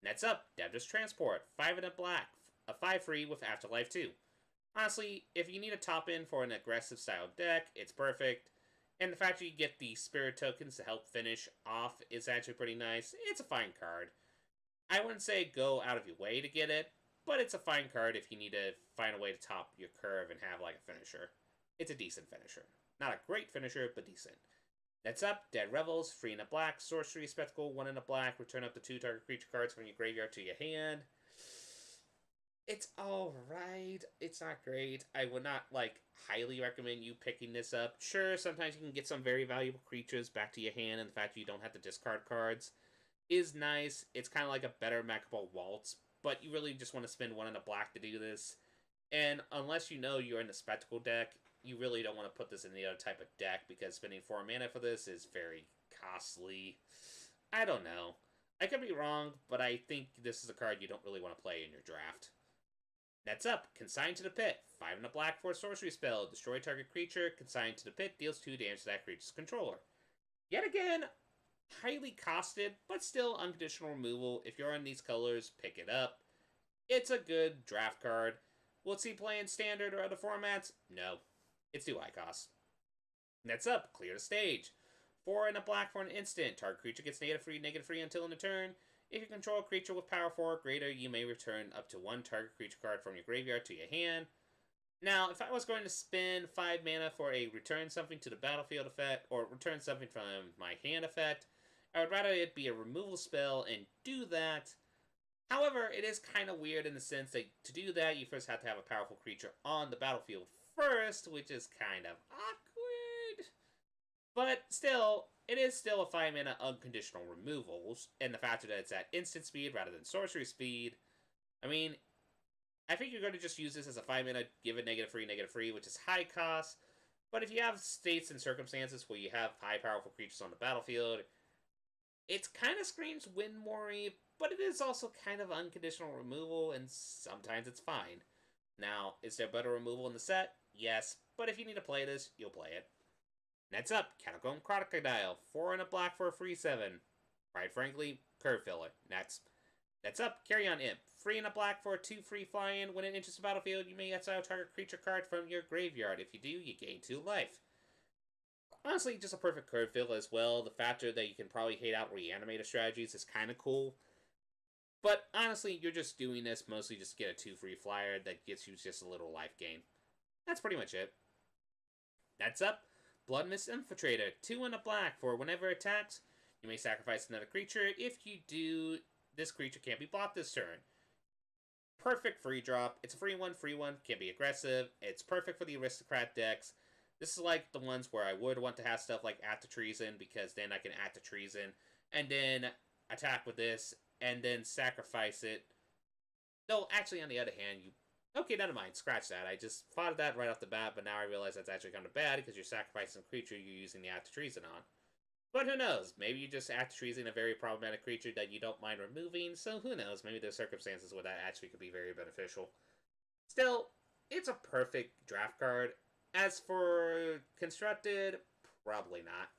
Next up, Devda's Transport. 5 and a black. A 5-3 with Afterlife 2. Honestly, if you need a top-in for an aggressive style deck, it's perfect. And the fact that you get the spirit tokens to help finish off is actually pretty nice. It's a fine card. I wouldn't say go out of your way to get it, but it's a fine card if you need to find a way to top your curve and have like a finisher. It's a decent finisher. Not a great finisher, but decent. Next up, Dead Revels, 3 and a black, sorcery, spectacle, 1 and a black, return up to 2 target creature cards from your graveyard to your hand. It's alright. It's not great. I would not, highly recommend you picking this up. Sure, sometimes you can get some very valuable creatures back to your hand, and the fact that you don't have to discard cards is nice. It's kind of like a better Macabal Waltz, but you really just want to spend 1 and a black to do this. And unless you know you're in the Spectacle deck, you really don't want to put this in the other type of deck, because spending 4 mana for this is very costly. I don't know. I could be wrong, but I think this is a card you don't really want to play in your draft. Next up, Consigned to the Pit. 5 and a black for a sorcery spell. Destroy target creature. Consigned to the Pit deals 2 damage to that creature's controller. Yet again, highly costed, but still unconditional removal. If you're in these colors, pick it up. It's a good draft card. Will it see play in standard or other formats? No. It's too high cost. Next up, Clear the Stage. 4 and a black for an instant. Target creature gets -3/-3 until end of turn. If you control a creature with power 4 or greater, you may return up to 1 target creature card from your graveyard to your hand. Now, if I was going to spend 5 mana for a return something to the battlefield effect, or return something from my hand effect, I would rather it be a removal spell and do that. However, it is kind of weird in the sense that to do that, you first have to have a powerful creature on the battlefield first, which is kind of awkward. But still, it is still a 5 mana unconditional removals, and the fact that it's at instant speed rather than sorcery speed. I mean, I think you're going to just use this as a 5 mana, give it -3/-3, which is high cost. But if you have states and circumstances where you have high powerful creatures on the battlefield, it kind of screams Windmori, but it is also kind of unconditional removal, and sometimes it's fine. Now, is there better removal in the set? Yes, but if you need to play this, you'll play it. Next up, Catacomb Crocodile. 4 and a black for a free 7. Quite frankly, curve filler. Next up, Carrion Imp. 3 and a black for a 2 free fly-in. When it enters the battlefield, you may exile target creature card from your graveyard. If you do, you gain 2 life. Honestly, just a perfect curve filler as well. The factor that you can probably hate out reanimator strategies is kind of cool. But honestly, you're just doing this mostly just to get a 2 free flyer that gets you just a little life gain. That's pretty much it. Next up, Bloodmist Infiltrator. 2 and a black for whenever it attacks, You may sacrifice another creature. If you do, this creature can't be blocked this turn. Perfect free drop. It's a free one, can't be aggressive. It's perfect for the aristocrat decks. This is like the ones where I would want to have stuff like Act to Treason, because then I can Act to Treason, and then attack with this, and then sacrifice it. No, actually, on the other hand, you... Okay, never mind, scratch that. I just thought of that right off the bat, but now I realize that's actually kind of bad, because you're sacrificing a creature you're using the Act to Treason on. But who knows? Maybe you just Act to Treason a very problematic creature that you don't mind removing, so who knows? Maybe there's circumstances where that actually could be very beneficial. Still, it's a perfect draft card. As for constructed, probably not.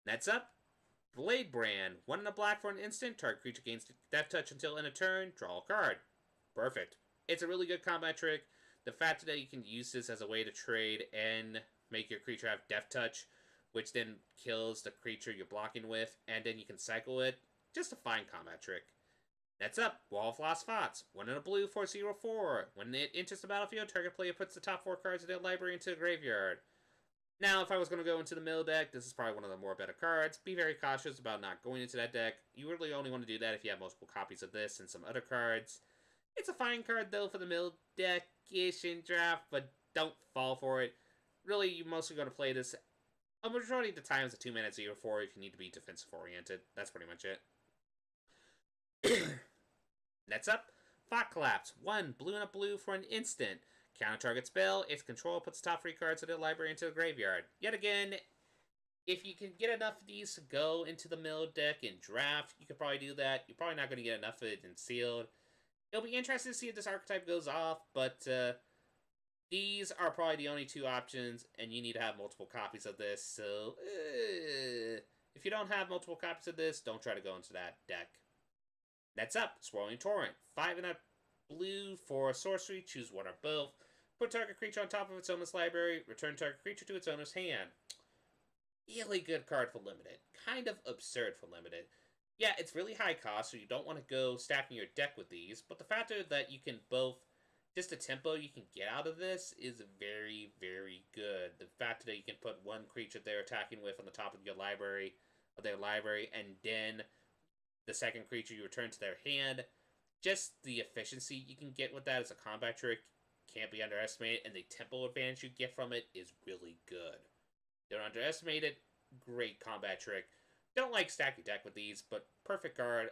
Next up, Blade Brand. 1 in a black for an instant. Target creature gains death touch until end of turn. Draw a card. Perfect. It's a really good combat trick. The fact that you can use this as a way to trade and make your creature have death touch, which then kills the creature you're blocking with, and then you can cycle it. Just a fine combat trick. Next up, Wall of Lost Thoughts. 1 in a blue for 0/4. When it enters the battlefield, target player puts the top 4 cards of their library into the graveyard. Now, if I was going to go into the middle deck, this is probably one of the more better cards. Be very cautious about not going into that deck. You really only want to do that if you have multiple copies of this and some other cards. It's a fine card, though, for the middle deck-ish in draft, but don't fall for it. Really, you're mostly going to play this a majority of the time as a 2-mana 0/4 if you need to be defensive-oriented. That's pretty much it. Next up, Thought Collapse. 1 blue and a blue for an instant. Counter target spell. Its control puts the top 3 cards of the library into the graveyard. Yet again, if you can get enough of these to go into the middle deck in draft, you could probably do that. You're probably not going to get enough of it in sealed. It'll be interesting to see if this archetype goes off, but these are probably the only 2 options, and you need to have multiple copies of this. So, if you don't have multiple copies of this, don't try to go into that deck. Next up, Swirling Torrent. 5 in a blue for sorcery. Choose one or both. Put target creature on top of its owner's library. Return target creature to its owner's hand. Really good card for limited. Kind of absurd for limited. Yeah, it's really high cost, so you don't want to go stacking your deck with these. But the fact that you can both... Just the tempo you can get out of this is very, very good. The fact that you can put one creature they're attacking with on the top of your library, and then the second creature you return to their hand. Just the efficiency you can get with that as a combat trick can't be underestimated, and the tempo advantage you get from it is really good. Don't underestimate it. Great combat trick. Don't like stack your deck with these, but perfect card.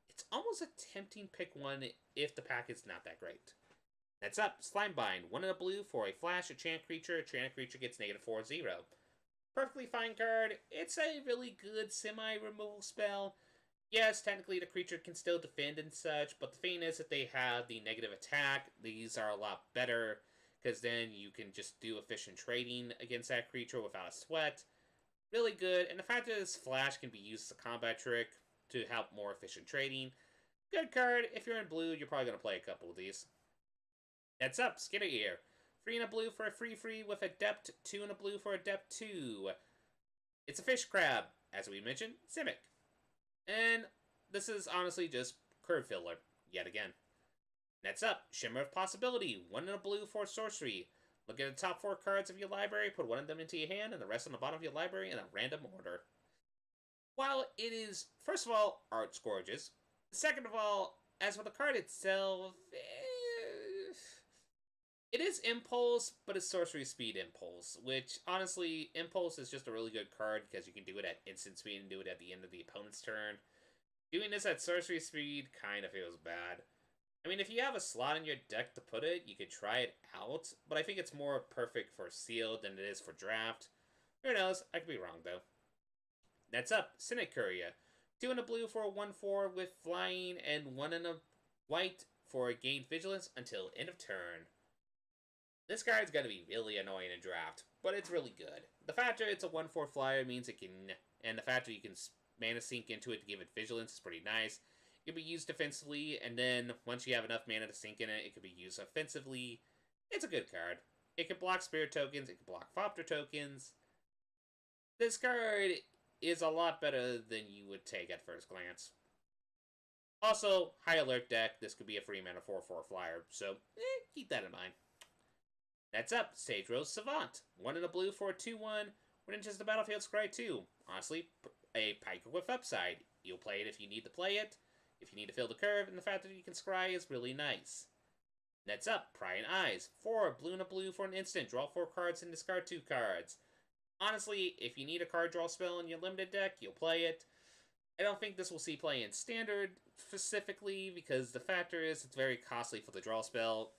It's almost a tempting pick one if the pack is not that great. Next up, Slimebind. 1 in a blue for a flash, a chant creature. A chant creature gets -4/0. Perfectly fine card. It's a really good semi-removal spell. Yes, technically the creature can still defend and such, but the thing is that they have the negative attack. These are a lot better, because then you can just do efficient trading against that creature without a sweat. Really good, and the fact that this flash can be used as a combat trick to help more efficient trading. Good card. If you're in blue, you're probably going to play a couple of these. Next up, Skitter Ear. 3 in a blue for a free with Adept, 2 in a blue for Adept 2. It's a fish crab, as we mentioned, Simic. And this is honestly just curve filler, yet again. Next up, Shimmer of Possibility. 1 in a blue for sorcery. Look at the top 4 cards of your library, put one of them into your hand, and the rest on the bottom of your library in a random order. While it is, first of all, art's gorgeous. Second of all, as for the card itself, it is Impulse, but it's Sorcery Speed Impulse, which, honestly, Impulse is just a really good card because you can do it at instant speed and do it at the end of the opponent's turn. Doing this at Sorcery Speed kind of feels bad. I mean, if you have a slot in your deck to put it, you could try it out, but I think it's more perfect for sealed than it is for draft. Who knows? I could be wrong, though. Next up, Cynic Courier. 2 in a blue for a 1/4 with flying, and 1 in a white for a gain vigilance until end of turn. This card's gonna be really annoying in draft, but it's really good. The fact that it's a 1/4 flyer means it can, and the fact that you can mana sink into it to give it vigilance is pretty nice. It can be used defensively, and then once you have enough mana to sink in it, it can be used offensively. It's a good card. It can block spirit tokens, it can block Thopter tokens. This card is a lot better than you would take at first glance. Also, high alert deck, this could be a free mana 4/4 flyer, so keep that in mind. Next up, Sage Rose Savant. 1 in a blue for a 2/1. When it enters the battlefield, scry 2. Honestly, a piker with upside. You'll play it if you need to play it, if you need to fill the curve, and the fact that you can scry is really nice. Next up, Prying Eyes. 4 blue and a blue for an instant. Draw 4 cards and discard 2 cards. Honestly, if you need a card draw spell in your limited deck, you'll play it. I don't think this will see play in standard specifically, because the factor is it's very costly for the draw spell,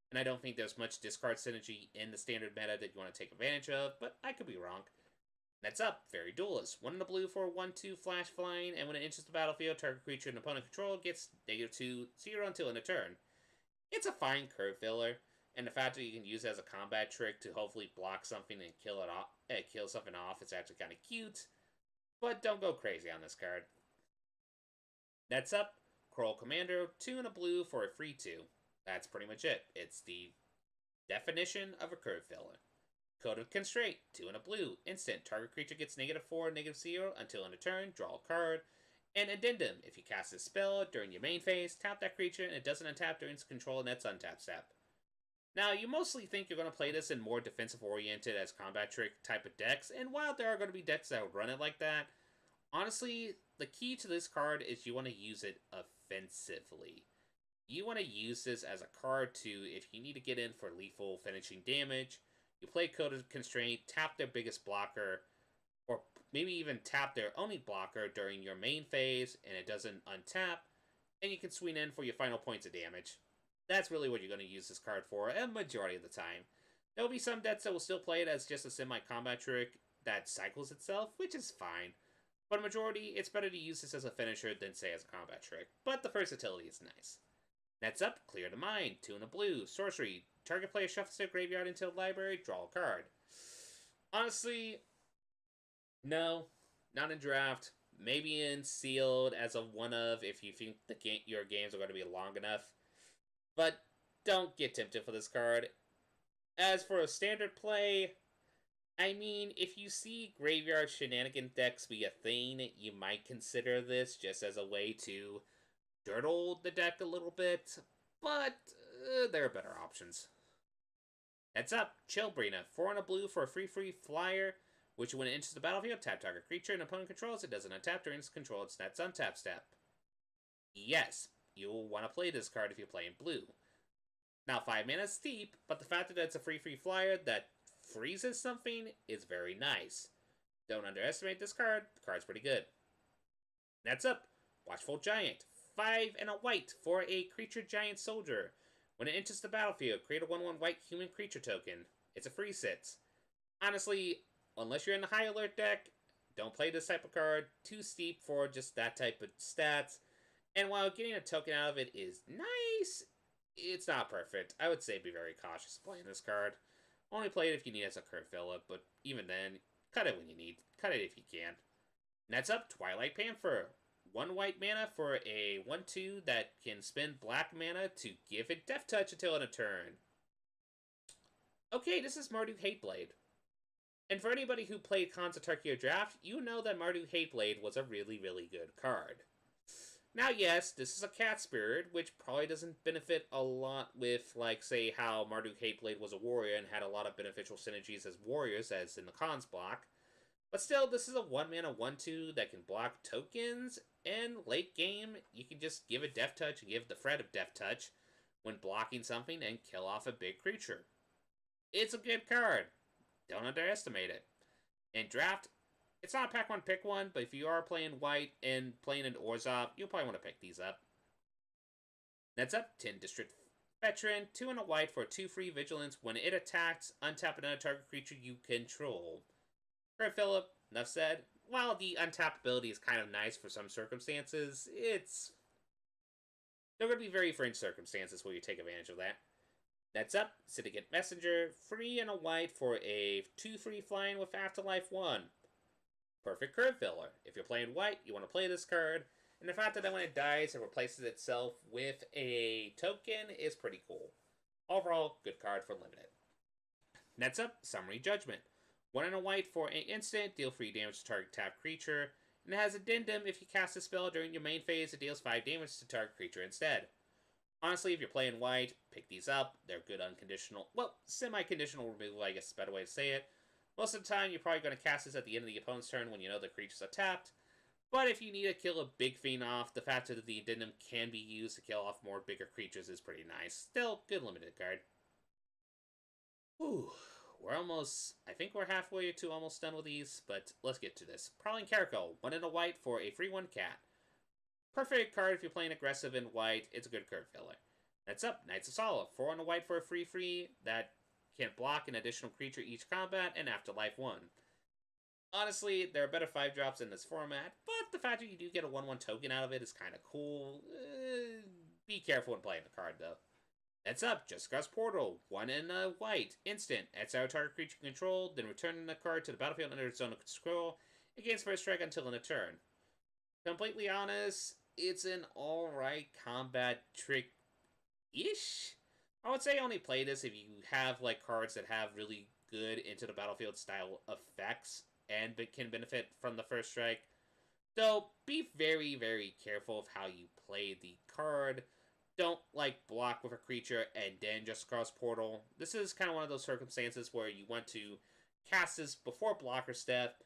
and I don't think there's much discard synergy in the standard meta that you want to take advantage of, but I could be wrong. Next up, Fairy Duelist. 1 in the blue for 1/2 flash flying, and when it enters the battlefield, target creature an opponent control gets -2/0 until end of turn. It's a fine curve filler, and the fact that you can use it as a combat trick to hopefully block something and kill it off, kill something off is actually kind of cute. But don't go crazy on this card. Next up, Coral Commander, 2 in a blue for a free 2. That's pretty much it. It's the definition of a curve filler. Code of Constraint, 2 in a blue. Instant, target creature gets -4, -0 until end of turn, draw a card. And Addendum, if you cast a spell during your main phase, tap that creature and it doesn't untap during its control, and that's untap step. Now, you mostly think you're going to play this in more defensive-oriented as combat trick type of decks, and while there are going to be decks that will run it like that, honestly, the key to this card is you want to use it offensively. You want to use this as a card to, if you need to get in for lethal finishing damage, you play Code of Constraint, tap their biggest blocker, or maybe even tap their only blocker during your main phase, and it doesn't untap, and you can swing in for your final points of damage. That's really what you're going to use this card for, a majority of the time. There will be some decks that will still play it as just a semi-combat trick that cycles itself, which is fine. But a majority, it's better to use this as a finisher than, say, as a combat trick. But the versatility is nice. Next up, Clear the Mind. 2 in a blue. Sorcery. Target player shuffles their graveyard into the library, draw a card. Honestly, no. Not in draft. Maybe in sealed as a one-of if you think your games are going to be long enough. But don't get tempted for this card. As for a standard play, I mean, if you see graveyard shenanigan decks be a thing, you might consider this just as a way to dirtle the deck a little bit, but there are better options. Heads up, Chill Breanna, 4 in a blue for a free flyer, which when it enters the battlefield, tap target creature and opponent controls, it doesn't untap during its control, it's that's untap step. Yes, you'll want to play this card if you're playing blue. Now 5 mana is steep, but the fact that it's a free flyer that freezes something is very nice. Don't underestimate this card, the card's pretty good. Next up, Watchful Giant, 5 and a white for a creature giant soldier. When it enters the battlefield, create a 1/1 white human creature token. It's a free sit. Honestly, unless you're in the high alert deck, don't play this type of card. Too steep for just that type of stats. And while getting a token out of it is nice, it's not perfect. I would say be very cautious playing this card. Only play it if you need it as a curve fill-up, but even then, cut it when you need. Cut it if you can. Next up, Twilight Panther. 1 white mana for a 1/2 that can spend black mana to give it Death Touch until end of turn. Okay, this is Marduk Hateblade. And for anybody who played Khans of Tarkir Draft, you know that Marduk Hateblade was a really, really good card. Now, yes, this is a cat spirit, which probably doesn't benefit a lot with, like, say, how Marduk Hateblade was a warrior and had a lot of beneficial synergies as warriors, as in the Khans block. But still, this is a 1 mana 1/2 that can block tokens, and late game, you can just give it Death Touch and give the threat of Death Touch when blocking something and kill off a big creature. It's a good card. Don't underestimate it. In draft, it's not a pack one, pick one, but if you are playing white and playing an Orzhov, you'll probably want to pick these up. Next up, 10 District Veteran, 2 and a white for 2 free vigilance. When it attacks, untap another target creature you control. For Philip, enough said. While the untap ability is kind of nice for some circumstances, there are going to be very fringe circumstances where you take advantage of that. Next up, Syndicate Messenger, 3 and a white for a 2 free flying with Afterlife 1. Perfect curve filler. If you're playing white, you want to play this card, and the fact that when it dies, it replaces itself with a token is pretty cool. Overall, good card for limited. Next up, Summary Judgment. 1 and a white for an instant, deal 3 damage to target tap creature, and it has Addendum. If you cast a spell during your main phase, it deals 5 damage to target creature instead. Honestly, if you're playing white, pick these up. They're good unconditional, well, semi-conditional removal, I guess is a better way to say it. Most of the time, you're probably going to cast this at the end of the opponent's turn when you know the creature's are tapped. But if you need to kill a big fiend off, the fact that the addendum can be used to kill off more bigger creatures is pretty nice. Still, good limited card. Whew. We're almost, I think we're halfway to almost done with these, but let's get to this. Prowling Caracal, 1 and a white for a free 1 cat. Perfect card if you're playing aggressive in white, it's a good card filler. That's up, Knights of Sala, 4 and a white for a free that can block an additional creature each combat and afterlife 1. Honestly, there are better 5-drops in this format, but the fact that you do get a 1/1 token out of it is kind of cool. Be careful when playing the card, though. That's up, Jessica's Portal, 1 and a white, instant. Exile target creature control, then return the card to the battlefield under its zone of control. It gains first strike until in a turn. Completely honest, it's an alright combat trick-ish. I would say only play this if you have like cards that have really good into the battlefield style effects and can benefit from the first strike. So be very, very careful of how you play the card. Don't like block with a creature and then just cross portal. This is kind of one of those circumstances where you want to cast this before blocker step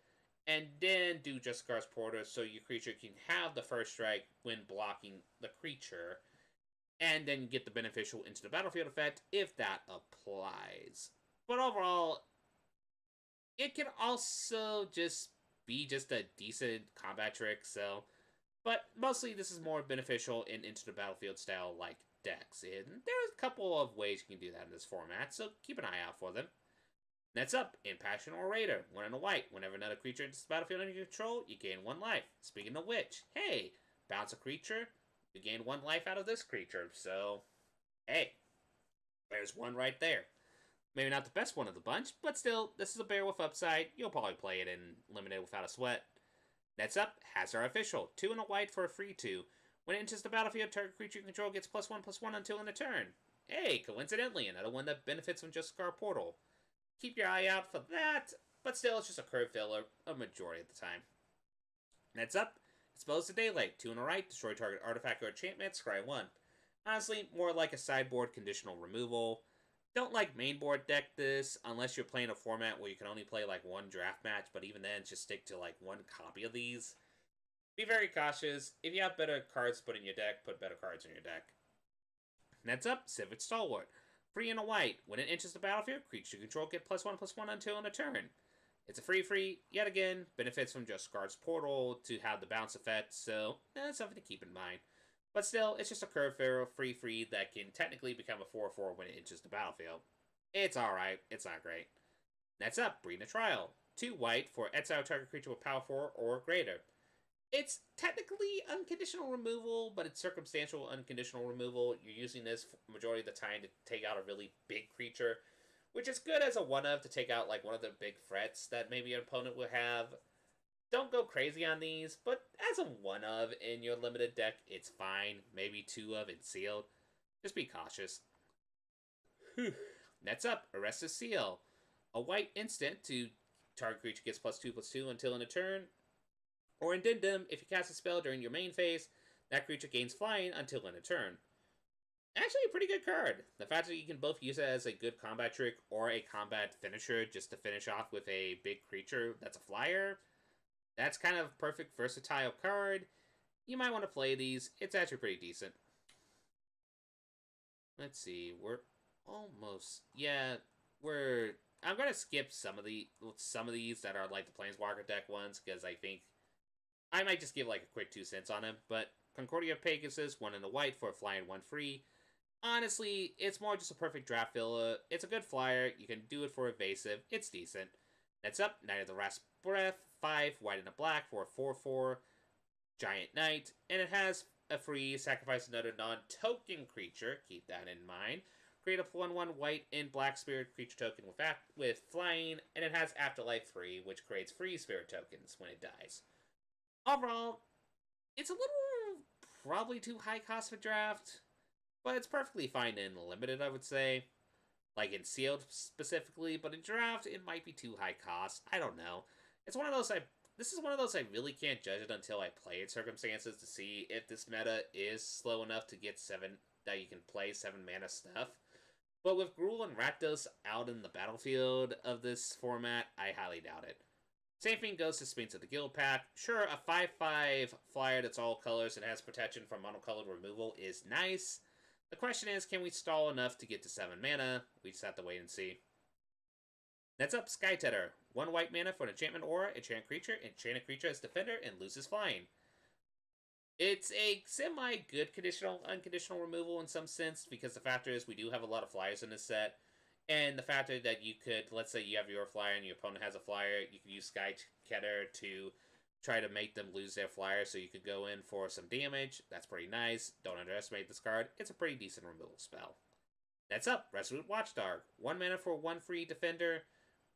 and then do just cross portal so your creature can have the first strike when blocking the creature and then get the beneficial into the battlefield effect if that applies. But overall, it can also just be just a decent combat trick, so... But mostly this is more beneficial in into the battlefield style like decks, and there's a couple of ways you can do that in this format, so keep an eye out for them. Next up, Impassion Orator, 1 and a white. Whenever another creature enters the battlefield under your control, you gain 1 life. Speaking of which, hey, bounce a creature, you gain 1 life out of this creature, so hey, there's 1 right there. Maybe not the best one of the bunch, but still, this is a bear with upside. You'll probably play it in limited without a sweat. Next up, Hazard Official, 2 and a white for a free 2. When it enters the battlefield, target creature you control gets +1/+1 until in a turn. Hey, coincidentally, another one that benefits from just Scar Portal. Keep your eye out for that, but still, it's just a curve filler a majority of the time. Next up, Expose the Daylight, 2 and a right, destroy target artifact or enchantment, scry 1. Honestly, more like a sideboard conditional removal. Don't like main board deck this unless you're playing a format where you can only play like 1 draft match, but even then, just stick to like 1 copy of these. Be very cautious. If you have better cards to put in your deck, put better cards in your deck. Next up, Civic Stalwart. 3 and a white. When it enters the battlefield, creature control get +1/+1 until in a turn. It's a free, yet again, benefits from just Guard's Portal to have the bounce effect, so that's something to keep in mind. But still, it's just a curve feral free that can technically become a 4/4 when it enters the battlefield. It's alright, it's not great. Next up, Breanna Trial. 2 white for exile target creature with power 4 or greater. It's technically unconditional removal, but it's circumstantial unconditional removal. You're using this majority of the time to take out a really big creature, which is good as a one-of to take out like one of the big threats that maybe an opponent would have. Don't go crazy on these, but as a one-of in your limited deck, it's fine. Maybe 2 of it sealed. Just be cautious. Next up, Arrested Seal. A white instant to target creature gets +2/+2 until in a turn. Or addendum, if you cast a spell during your main phase, that creature gains flying until in a turn. Actually, a pretty good card. The fact that you can both use it as a good combat trick or a combat finisher just to finish off with a big creature that's a flyer, that's kind of a perfect versatile card. You might want to play these. It's actually pretty decent. Let's see, we're almost... Yeah, I'm going to skip some of these that are like the Planeswalker deck ones, because I think I might just give like a quick 2 cents on them, but Concordia Pegasus, 1 and a white for a flying 1 free. Honestly, it's more just a perfect draft filler. It's a good flyer. You can do it for evasive. It's decent. Next up, Knight of the Last Breath, 5 white and a black for a 4/4 giant knight, and it has a free sacrifice another non-token creature. Keep that in mind. Create a 1/1 white and black spirit creature token with flying, and it has Afterlife 3, which creates free spirit tokens when it dies. Overall, it's a little probably too high cost for draft, but it's perfectly fine in limited, I would say. Like in sealed specifically, but in draft, it might be too high cost. I don't know. It's one of those this is one of those I really can't judge it until I play it circumstances to see if this meta is slow enough to get 7 that you can play 7 mana stuff. But with Gruul and Rakdos out in the battlefield of this format, I highly doubt it. Same thing goes to Sphinx of the Guild pack. Sure, a 5/5 flyer that's all colors and has protection from monocolored removal is nice. The question is, can we stall enough to get to 7 mana? We just have to wait and see. Next up, Sky Tedder. 1 white mana for an enchantment aura, enchant creature as defender, and loses flying. It's a semi-good conditional, unconditional removal in some sense, because the factor is we do have a lot of flyers in this set. And the factor that you could, let's say you have your flyer and your opponent has a flyer, you could use Sky Tedder to try to make them lose their flyer, so you could go in for some damage. That's pretty nice. Don't underestimate this card. It's a pretty decent removal spell. Next up, Resolute Watchdog. 1 mana for 1 free defender.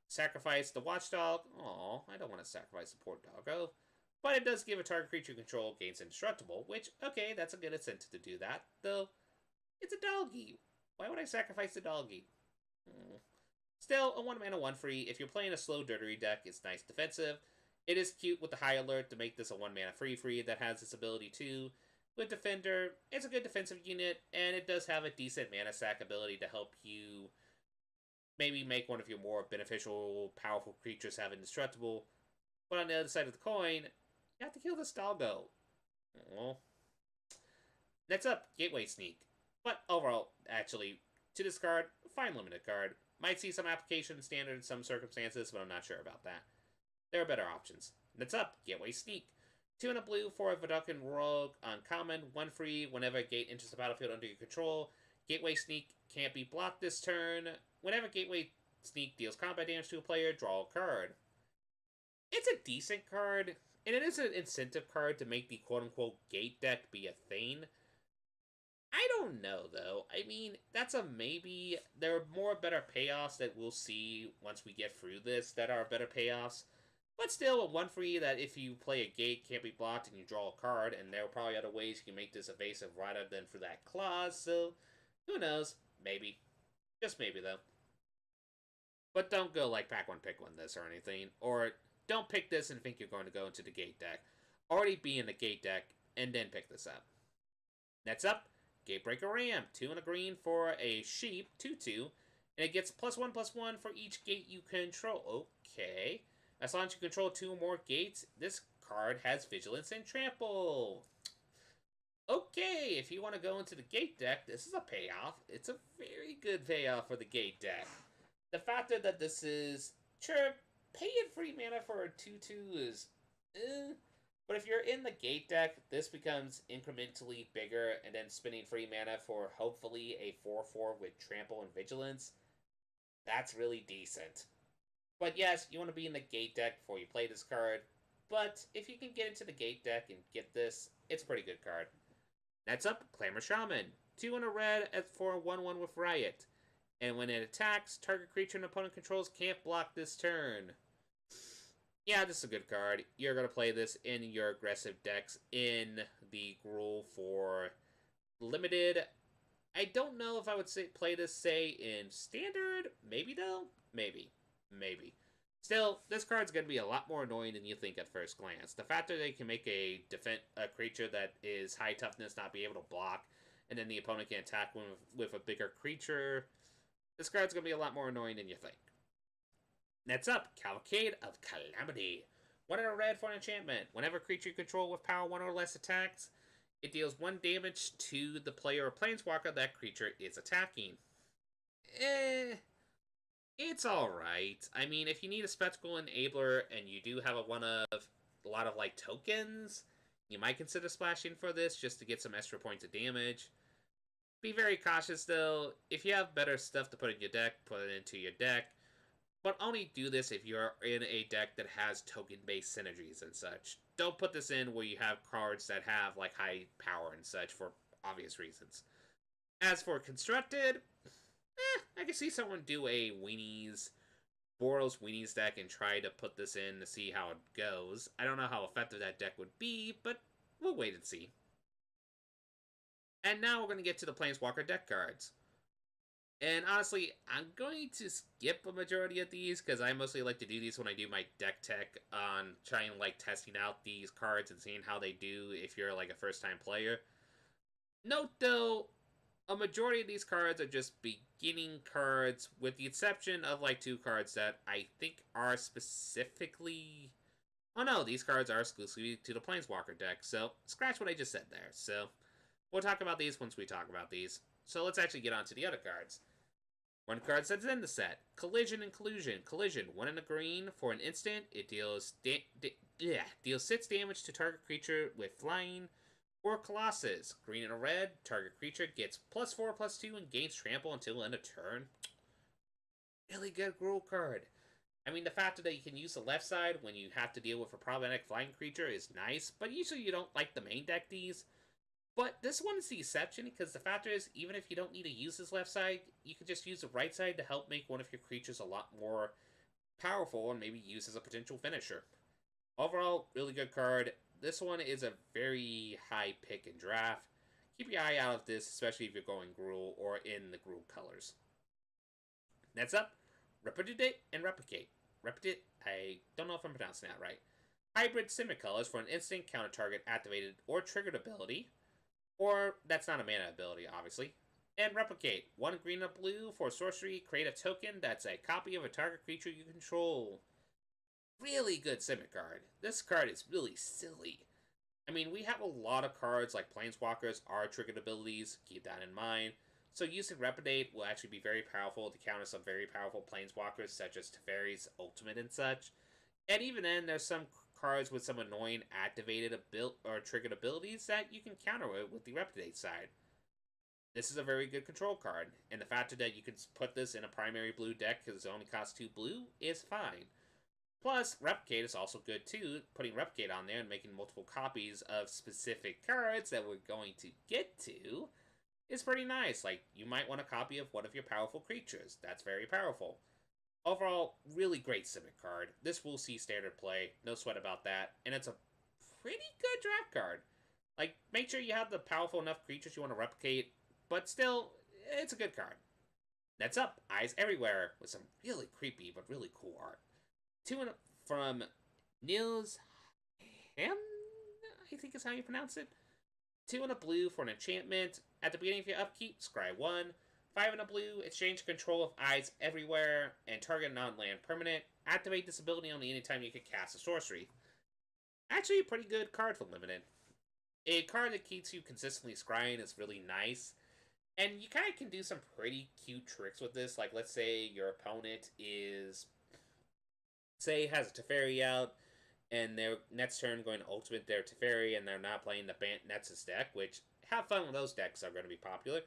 Sacrifice the Watchdog. Aw, I don't want to sacrifice the poor doggo. But it does give a target creature control gains indestructible, which, okay, that's a good incentive to do that. Though, it's a doggy. Why would I sacrifice the doggy? Still, a 1 mana 1 free. If you're playing a slow dirtery deck, it's nice defensive. It is cute with the high alert to make this a 1 mana free that has this ability too. With Defender, it's a good defensive unit, and it does have a decent mana sack ability to help you maybe make one of your more beneficial, powerful creatures have indestructible. But on the other side of the coin, you have to kill this doggo. Aww. Next up, Gateway Sneak. But overall, actually, to this card, fine limited card. Might see some application standard in some circumstances, but I'm not sure about that. There are better options. Next up, Gateway Sneak. 2 and a blue for a Vidalcan Rogue uncommon, 1 free whenever a gate enters the battlefield under your control. Gateway Sneak can't be blocked this turn. Whenever Gateway Sneak deals combat damage to a player, draw a card. It's a decent card, and it is an incentive card to make the quote-unquote gate deck be a thing. I don't know, though. I mean, that's a maybe. There are more better payoffs that we'll see once we get through this that are better payoffs. But still, a 1 free that if you play a gate can't be blocked and you draw a card, and there are probably other ways you can make this evasive rather than for that clause, so who knows? Maybe. Just maybe, though. But don't go like pack 1, pick 1 this or anything, or don't pick this and think you're going to go into the gate deck. Already be in the gate deck, and then pick this up. Next up, Gatebreaker Ram. 2 and a green for a sheep, 2/2, and it gets +1/+1 for each gate you control. Okay. As long as you control 2 or more gates, this card has Vigilance and Trample. Okay, if you want to go into the gate deck, this is a payoff. It's a very good payoff for the gate deck. The factor that this is, sure, paying free mana for a 2/2 is, but if you're in the gate deck, this becomes incrementally bigger, and then spending free mana for hopefully a 4/4 with Trample and Vigilance, that's really decent. But yes, you want to be in the gate deck before you play this card, but if you can get into the gate deck and get this, it's a pretty good card. Next up, Clamor Shaman. 2 and a red for a 1/1 with Riot. And when it attacks, target creature an opponent controls can't block this turn. Yeah, this is a good card. You're going to play this in your aggressive decks in the Gruul for limited. I don't know if I would play this, say, in standard. Maybe, though. Maybe. Still, this card's going to be a lot more annoying than you think at first glance. The fact that they can make a creature that is high toughness not be able to block, and then the opponent can attack with a bigger creature, this card's going to be a lot more annoying than you think. Next up, Cavalcade of Calamity. 1 and a red for an enchantment. Whenever creature you control with power 1 or less attacks, it deals 1 damage to the player or planeswalker that creature is attacking. It's alright. I mean, if you need a Spectacle Enabler and you do have a lot of like tokens, you might consider splashing for this just to get some extra points of damage. Be very cautious though. If you have better stuff to put in your deck, put it into your deck. But only do this if you're in a deck that has token-based synergies and such. Don't put this in where you have cards that have like high power and such for obvious reasons. As for constructed, I can see someone do a Boros Weenies deck and try to put this in to see how it goes. I don't know how effective that deck would be, but we'll wait and see. And now we're going to get to the Planeswalker deck cards. And honestly, I'm going to skip a majority of these because I mostly like to do these when I do my deck tech on trying like testing out these cards and seeing how they do if you're like a first time player. Note though, a majority of these cards are just beginning cards, with the exception of like 2 cards that I think are specifically. Oh no, these cards are exclusively to the Planeswalker deck, so scratch what I just said there. So we'll talk about these once we talk about these. So let's actually get on to the other cards. One card that's in the set: Collision and Collusion. Collision, 1 in a green. For an instant, it deals deals 6 damage to target creature with flying. Or Colossus, green and a red. Target creature gets +4/+2 and gains trample until end of turn. Really good rule card. I mean, the fact that you can use the left side when you have to deal with a problematic flying creature is nice, but usually you don't like the main deck these. But this one is the exception, because the fact is, even if you don't need to use this left side, you can just use the right side to help make one of your creatures a lot more powerful and maybe use as a potential finisher. Overall, really good card. This one is a very high pick in draft. Keep your eye out of this, especially if you're going Gruul or in the Gruul colors. Next up, Replicate and Replicate. Replicate, I don't know if I'm pronouncing that right. Hybrid Simic colors for an instant counter target activated or triggered ability. Or, that's not a mana ability, obviously. And Replicate. 1 green and blue for sorcery. Create a token that's a copy of a target creature you control. Really good Simic card. This card is really silly. I mean, we have a lot of cards like Planeswalkers are triggered abilities. Keep that in mind. So using Replicate will actually be very powerful to counter some very powerful Planeswalkers, such as Teferi's Ultimate and such. And even then, there's some cards with some annoying activated or triggered abilities that you can counter it with the Replicate side. This is a very good control card, and the fact that you can put this in a primary blue deck because it only costs 2 blue is fine. Plus, Replicate is also good too. Putting Replicate on there and making multiple copies of specific cards that we're going to get to is pretty nice. Like, you might want a copy of one of your powerful creatures. That's very powerful. Overall, really great Simic card. This will see standard play, no sweat about that, and it's a pretty good draft card. Like, make sure you have the powerful enough creatures you want to replicate, but still, it's a good card. Next up, Eyes Everywhere, with some really creepy but really cool art. 2 from Nils Ham, I think is how you pronounce it. 2 in a blue for an enchantment. At the beginning of your upkeep, scry 1. 5 in a blue, exchange control of Eyes Everywhere, and target non-land permanent. Activate this ability only anytime you can cast a sorcery. Actually, a pretty good card for limited. A card that keeps you consistently scrying is really nice. And you kind of can do some pretty cute tricks with this. Like, let's say your opponent is, say, has a Teferi out, and their next turn going to ultimate their Teferi, and they're not playing the Nexus deck, which, have fun with those decks, are going to be popular.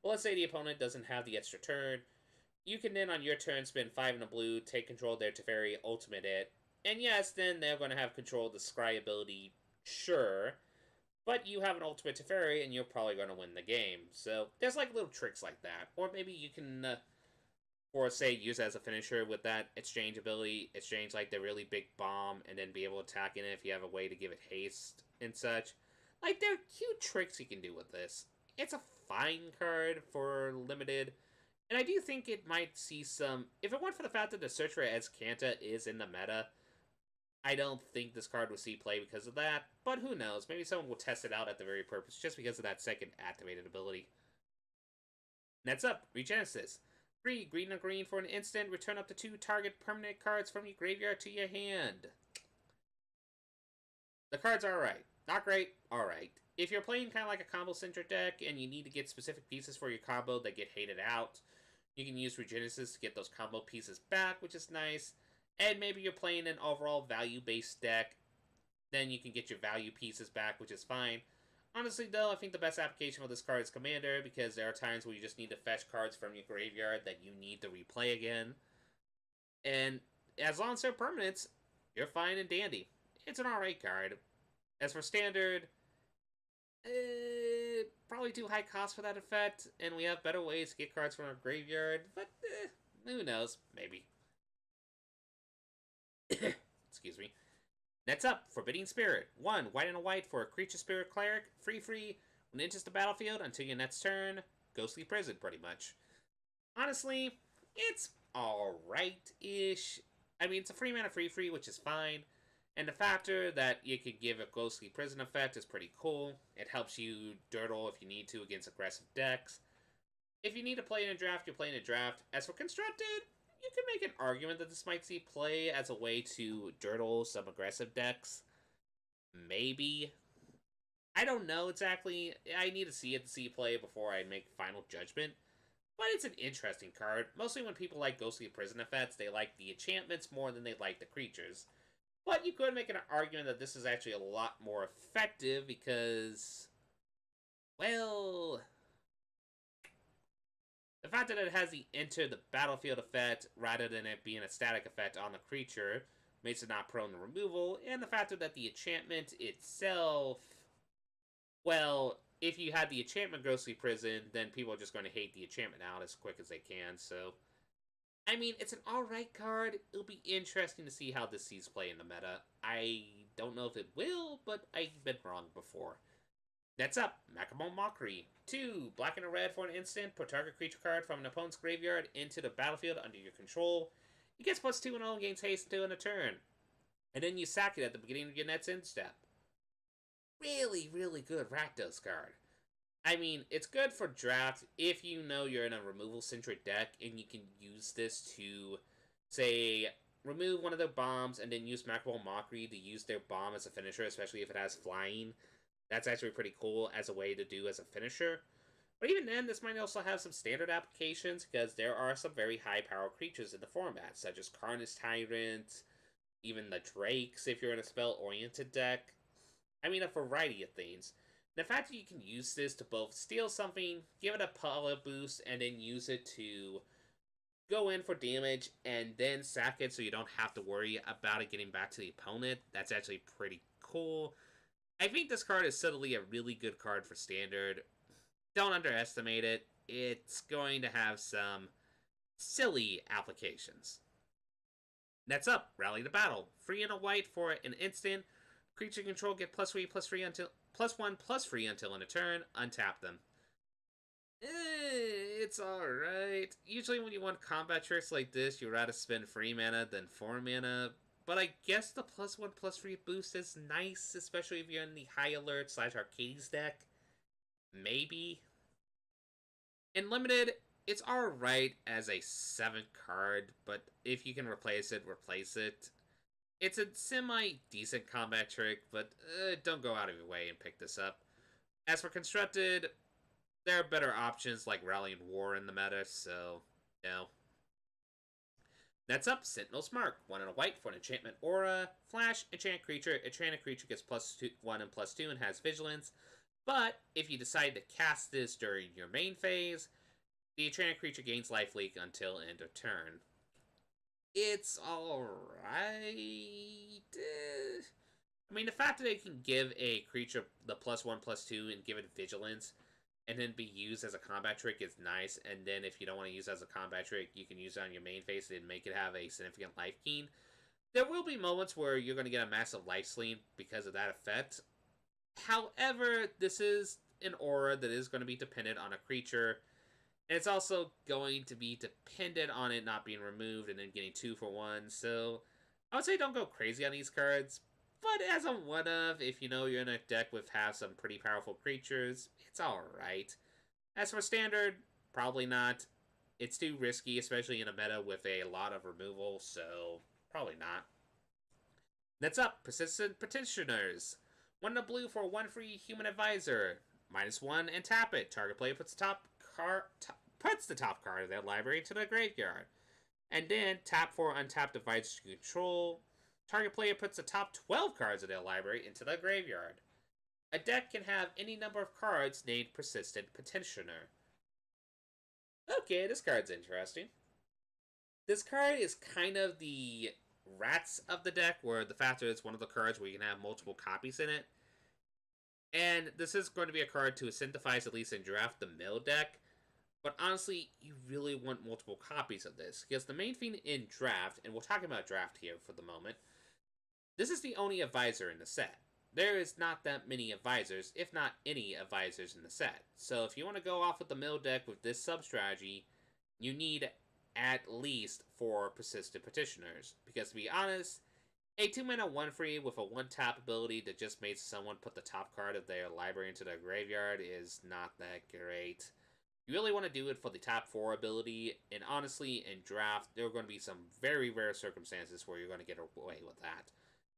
Well, let's say the opponent doesn't have the extra turn. You can then, on your turn, spend 5 in a blue, take control of their Teferi, ultimate it. And yes, then they're going to have control of the scry ability, sure. But you have an ultimate Teferi, and you're probably going to win the game. So, there's like little tricks like that. Or maybe you can, or say, use it as a finisher with that exchange ability. Exchange like the really big bomb, and then be able to attack in it if you have a way to give it haste and such. Like, there are cute tricks you can do with this. It's a fine card for limited, and I do think it might see some. If it weren't for the fact that the Search for Azcanta is in the meta, I don't think this card would see play because of that, but who knows? Maybe someone will test it out at the very purpose just because of that second activated ability. Next up, Regenesis. 3 green and green for an instant, return up to 2 target permanent cards from your graveyard to your hand. The cards are alright. Not great, alright. If you're playing kind of like a combo-centric deck and you need to get specific pieces for your combo that get hated out, you can use Regenesis to get those combo pieces back, which is nice. And maybe you're playing an overall value-based deck, then you can get your value pieces back, which is fine. Honestly, though, I think the best application for this card is Commander, because there are times where you just need to fetch cards from your graveyard that you need to replay again. And as long as they're permanents, you're fine and dandy. It's an alright card. As for Standard, probably too high cost for that effect, and we have better ways to get cards from our graveyard, but who knows, maybe. Excuse me. Next up, Forbidding Spirit. 1 white and a white for a creature spirit cleric, free, when it enters the battlefield until your next turn, ghostly prison, pretty much. Honestly, it's alright-ish. I mean, it's a free mana free, which is fine. And the factor that you could give a ghostly prison effect is pretty cool. It helps you dirtle if you need to against aggressive decks. If you need to play in a draft, you play in a draft. As for constructed, you can make an argument that this might see play as a way to dirtle some aggressive decks. Maybe. I don't know exactly. I need to see it to see play before I make final judgment. But it's an interesting card. Mostly when people like ghostly prison effects, they like the enchantments more than they like the creatures. But you could make an argument that this is actually a lot more effective because, well, the fact that it has the enter the battlefield effect rather than it being a static effect on the creature makes it not prone to removal, and the fact that the enchantment itself, well, if you had the enchantment Ghostly Prison, then people are just going to hate the enchantment out as quick as they can, so... I mean, it's an alright card. It'll be interesting to see how this sees play in the meta. I don't know if it will, but I've been wrong before. Next up, Macabron Mockery. 2, black and a red for an instant. Put target creature card from an opponent's graveyard into the battlefield under your control. It gets +2 and all, gains haste until in a turn. And then you sack it at the beginning of your next end step. Really, really good Rakdos card. I mean, it's good for draft if you know you're in a removal-centric deck and you can use this to, say, remove one of their bombs and then use Macabron Mockery to use their bomb as a finisher, especially if it has flying. That's actually pretty cool as a way to do as a finisher. But even then, this might also have some standard applications because there are some very high-power creatures in the format, such as Carnage Tyrant, even the Drakes if you're in a spell-oriented deck. I mean, a variety of things. The fact that you can use this to both steal something, give it a power boost, and then use it to go in for damage and then sack it so you don't have to worry about it getting back to the opponent, that's actually pretty cool. I think this card is subtly a really good card for Standard. Don't underestimate it. It's going to have some silly applications. Next up, Rally the Battle. 3 and a white for an instant. Creature control get +3/+3 until +1/+3 until in a turn. Untap them. It's alright. Usually when you want combat tricks like this, you'd rather spend 3 mana than 4 mana. But I guess the +1/+3 boost is nice, especially if you're in the High Alert / Arcades deck. Maybe. In Limited, it's alright as a 7th card, but if you can replace it, replace it. It's a semi-decent combat trick, but don't go out of your way and pick this up. As for Constructed, there are better options like Rallying War in the meta, so, no. Next up, Sentinel's Mark. 1 and a white for an enchantment aura. Flash, enchant creature. Enchanted creature gets +1 and +2 and has vigilance. But if you decide to cast this during your main phase, the enchanted creature gains life leak until end of turn. It's alright. I mean, the fact that it can give a creature the +1/+2 and give it vigilance and then be used as a combat trick is nice. And then if you don't want to use it as a combat trick, you can use it on your main phase and make it have a significant life gain. There will be moments where you're going to get a massive life steal because of that effect. However, this is an aura that is going to be dependent on a creature. And it's also going to be dependent on it not being removed and then getting 2 for 1. So I would say don't go crazy on these cards. But as a one-of, if you know you're in a deck with have some pretty powerful creatures, it's alright. As for Standard, probably not. It's too risky, especially in a meta with a lot of removal, so probably not. Next up, Persistent Petitioners. 1 in a blue for 1 free human advisor. -1 and tap it. Target player puts the top card of their library into the graveyard. And then tap for untapped advisor to control. Target player puts the top 12 cards of their library into the graveyard. A deck can have any number of cards named Persistent Petitioner. Okay, this card's interesting. This card is kind of the rats of the deck, where the fact that it's one of the cards where you can have multiple copies in it. And this is going to be a card to incentivize, at least in draft, the mill deck. But honestly, you really want multiple copies of this. Because the main thing in draft, and we're talking about draft here for the moment, this is the only advisor in the set. There is not that many advisors, if not any advisors in the set. So if you want to go off with the mill deck with this sub-strategy, you need at least 4 Persistent Petitioners. Because to be honest, a 2-mana 1 free with a 1-tap ability that just makes someone put the top card of their library into their graveyard is not that great. You really want to do it for the top 4 ability, and honestly, in draft, there are going to be some very rare circumstances where you're going to get away with that.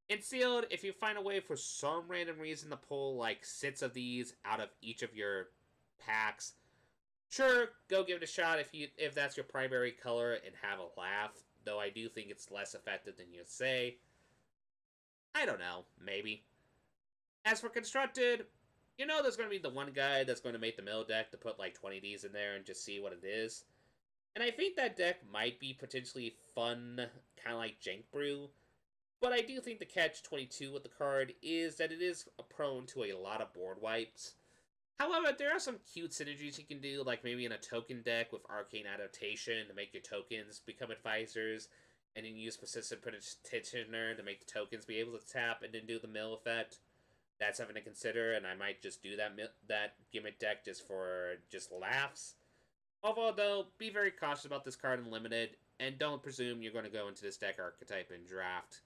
In sealed, if you find a way for some random reason to pull like 6 of these out of each of your packs, sure, go give it a shot if that's your primary color and have a laugh. Though I do think it's less effective than you say. I don't know, maybe. As for constructed, you know there's going to be the one guy that's going to make the mill deck to put like 20 Ds in there and just see what it is. And I think that deck might be potentially fun, kind of like Jank Brew. But I do think the catch-22 with the card is that it is prone to a lot of board wipes. However, there are some cute synergies you can do, like maybe in a token deck with Arcane Adaptation to make your tokens become advisors, and then use Persistent Petitioner to make the tokens be able to tap and then do the mill effect. That's something to consider, and I might just do that gimmick deck just for laughs. Although, though, be very cautious about this card in Limited, and don't presume you're going to go into this deck archetype in Draft.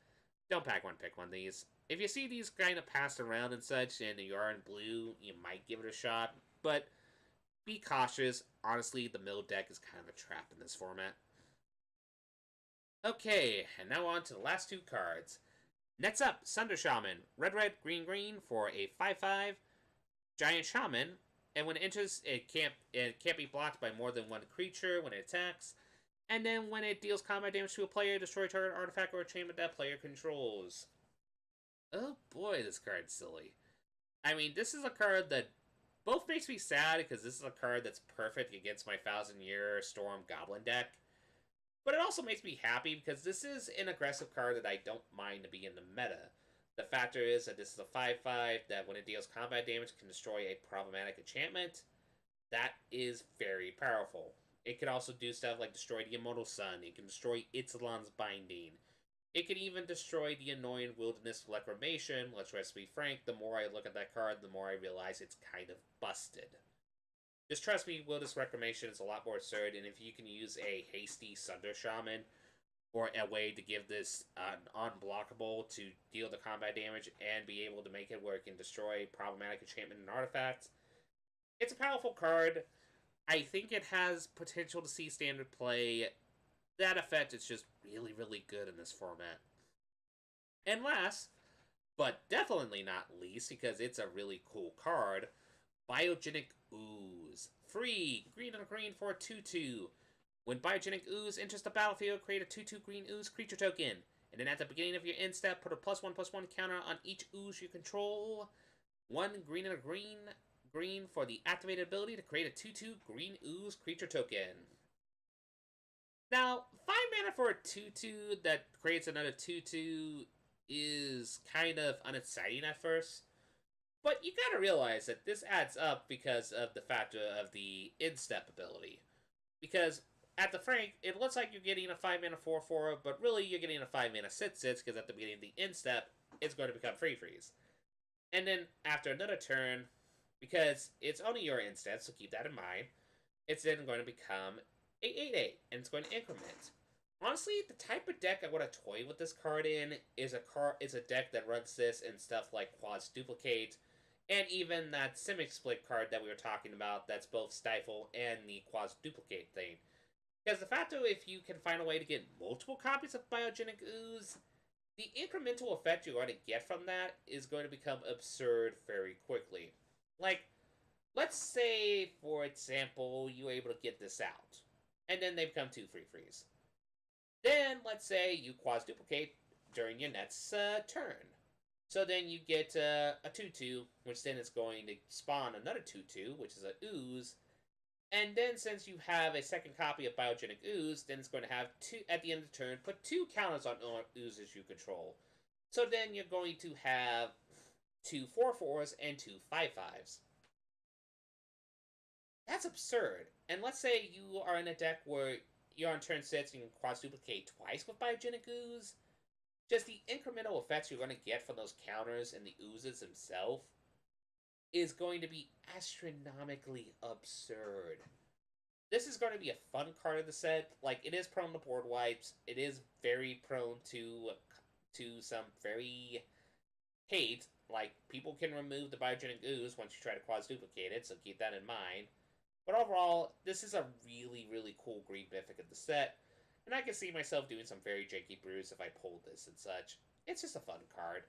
Don't pick one of these. If you see these kind of passed around and such, and you are in blue, you might give it a shot, but be cautious. Honestly, the mill deck is kind of a trap in this format. Okay, and now on to the last 2 cards. Next up, Sunder Shaman. Red, green for a 5/5 giant shaman, and when it enters, it can't be blocked by more than 1 creature when it attacks. And then when it deals combat damage to a player, destroy target artifact or enchantment that player controls. Oh boy, this card's silly. I mean, this is a card that both makes me sad because this is a card that's perfect against my 1000-year Storm Goblin deck. But it also makes me happy because this is an aggressive card that I don't mind to be in the meta. The factor is that this is a 5/5 that when it deals combat damage can destroy a problematic enchantment. That is very powerful. It can also do stuff like destroy the Immortal Sun. It can destroy Itzalon's Binding. It can even destroy the annoying Wilderness Reclamation. Let's be frank, the more I look at that card, the more I realize it's kind of busted. Just trust me, Wilderness Reclamation is a lot more absurd, and if you can use a hasty Sunder Shaman, or a way to give this unblockable to deal the combat damage and be able to make it where it can destroy problematic enchantment and artifacts, it's a powerful card. I think it has potential to see standard play. That effect is just really, really good in this format. And last, but definitely not least, because it's a really cool card, Biogenic Ooze. Free, green for a 2/2. When Biogenic Ooze enters the battlefield, create a 2/2 green ooze creature token. And then at the beginning of your end step, put a +1/+1 counter on each ooze you control. 1 green for the activated ability to create a 2/2 green ooze creature token. Now, 5 mana for a 2/2 that creates another 2/2 is kind of unexciting at first. But you gotta realize that this adds up because of the factor of the in-step ability. Because at the Frank, it looks like you're getting a 5 mana 4/4, but really you're getting a 5 mana 6/6 because at the beginning of the in-step, it's going to become free freeze. And then after another turn, because it's only your in-step, so keep that in mind, it's then going to become a 8/8, and it's going to increment. Honestly, the type of deck I want to toy with this card in is a deck that runs this in stuff like Quads Duplicate, and even that Simic Split card that we were talking about that's both Stifle and the Quads Duplicate thing. Because the fact that if you can find a way to get multiple copies of Biogenic Ooze, the incremental effect you're going to get from that is going to become absurd very quickly. Like, let's say, for example, you were able to get this out, and then they become 2 free freeze. Then, let's say you Quads Duplicate during your next turn. So then you get a 2/2, which then is going to spawn another 2/2, which is an ooze. And then since you have a second copy of Biogenic Ooze, then it's going to have 2, at the end of the turn, put 2 counters on oozes you control. So then you're going to have 2 4/4s and 2 5/5s. That's absurd. And let's say you are in a deck where you're on turn 6 and you can Quads Duplicate twice with Biogenic Ooze. Just the incremental effects you're going to get from those counters and the oozes themselves is going to be astronomically absurd. This is going to be a fun card of the set. Like, it is prone to board wipes. It is very prone to some very hate. Like, people can remove the Biogenic Ooze once you try to Quads Duplicate it, so keep that in mind. But overall, this is a really, really cool green mythic in the set, and I can see myself doing some very janky brews if I pulled this and such. It's just a fun card.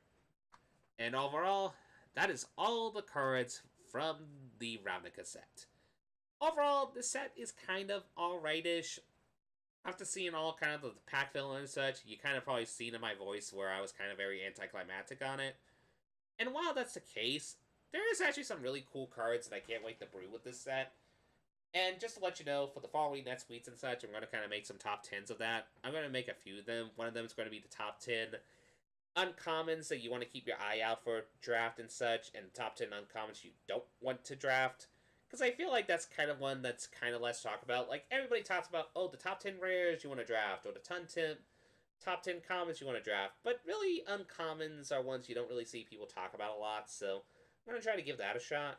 And overall, that is all the cards from the Ravnica set. Overall, the set is kind of alrightish. After seeing all kind of the pack fill and such, you kind of probably seen in my voice where I was kind of very anticlimactic on it. And while that's the case, there is actually some really cool cards that I can't wait to brew with this set. And just to let you know, for the following next weeks and such, I'm going to kind of make some top 10s of that. I'm going to make a few of them. One of them is going to be the top 10 uncommons that you want to keep your eye out for draft and such, and top 10 uncommons you don't want to draft. Because I feel like that's kind of one that's kind of less talked about. Like, everybody talks about, oh, the top 10 rares you want to draft, or the top 10 commons you want to draft. But really, uncommons are ones you don't really see people talk about a lot, so I'm going to try to give that a shot.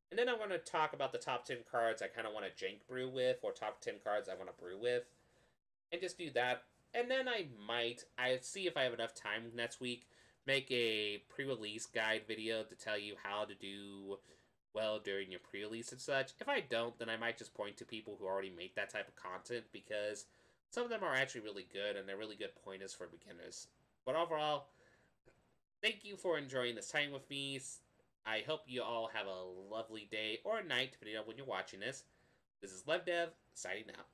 And then I'm going to talk about the top 10 cards I kind of want to jank brew with, or top 10 cards I want to brew with, and just do that. And then I see if I have enough time next week, make a pre-release guide video to tell you how to do well during your pre-release and such. If I don't, then I might just point to people who already make that type of content, because some of them are actually really good, and they're really good pointers for beginners. But overall, thank you for enjoying this time with me. I hope you all have a lovely day or night, depending on when you're watching this. This is LevDev, signing out.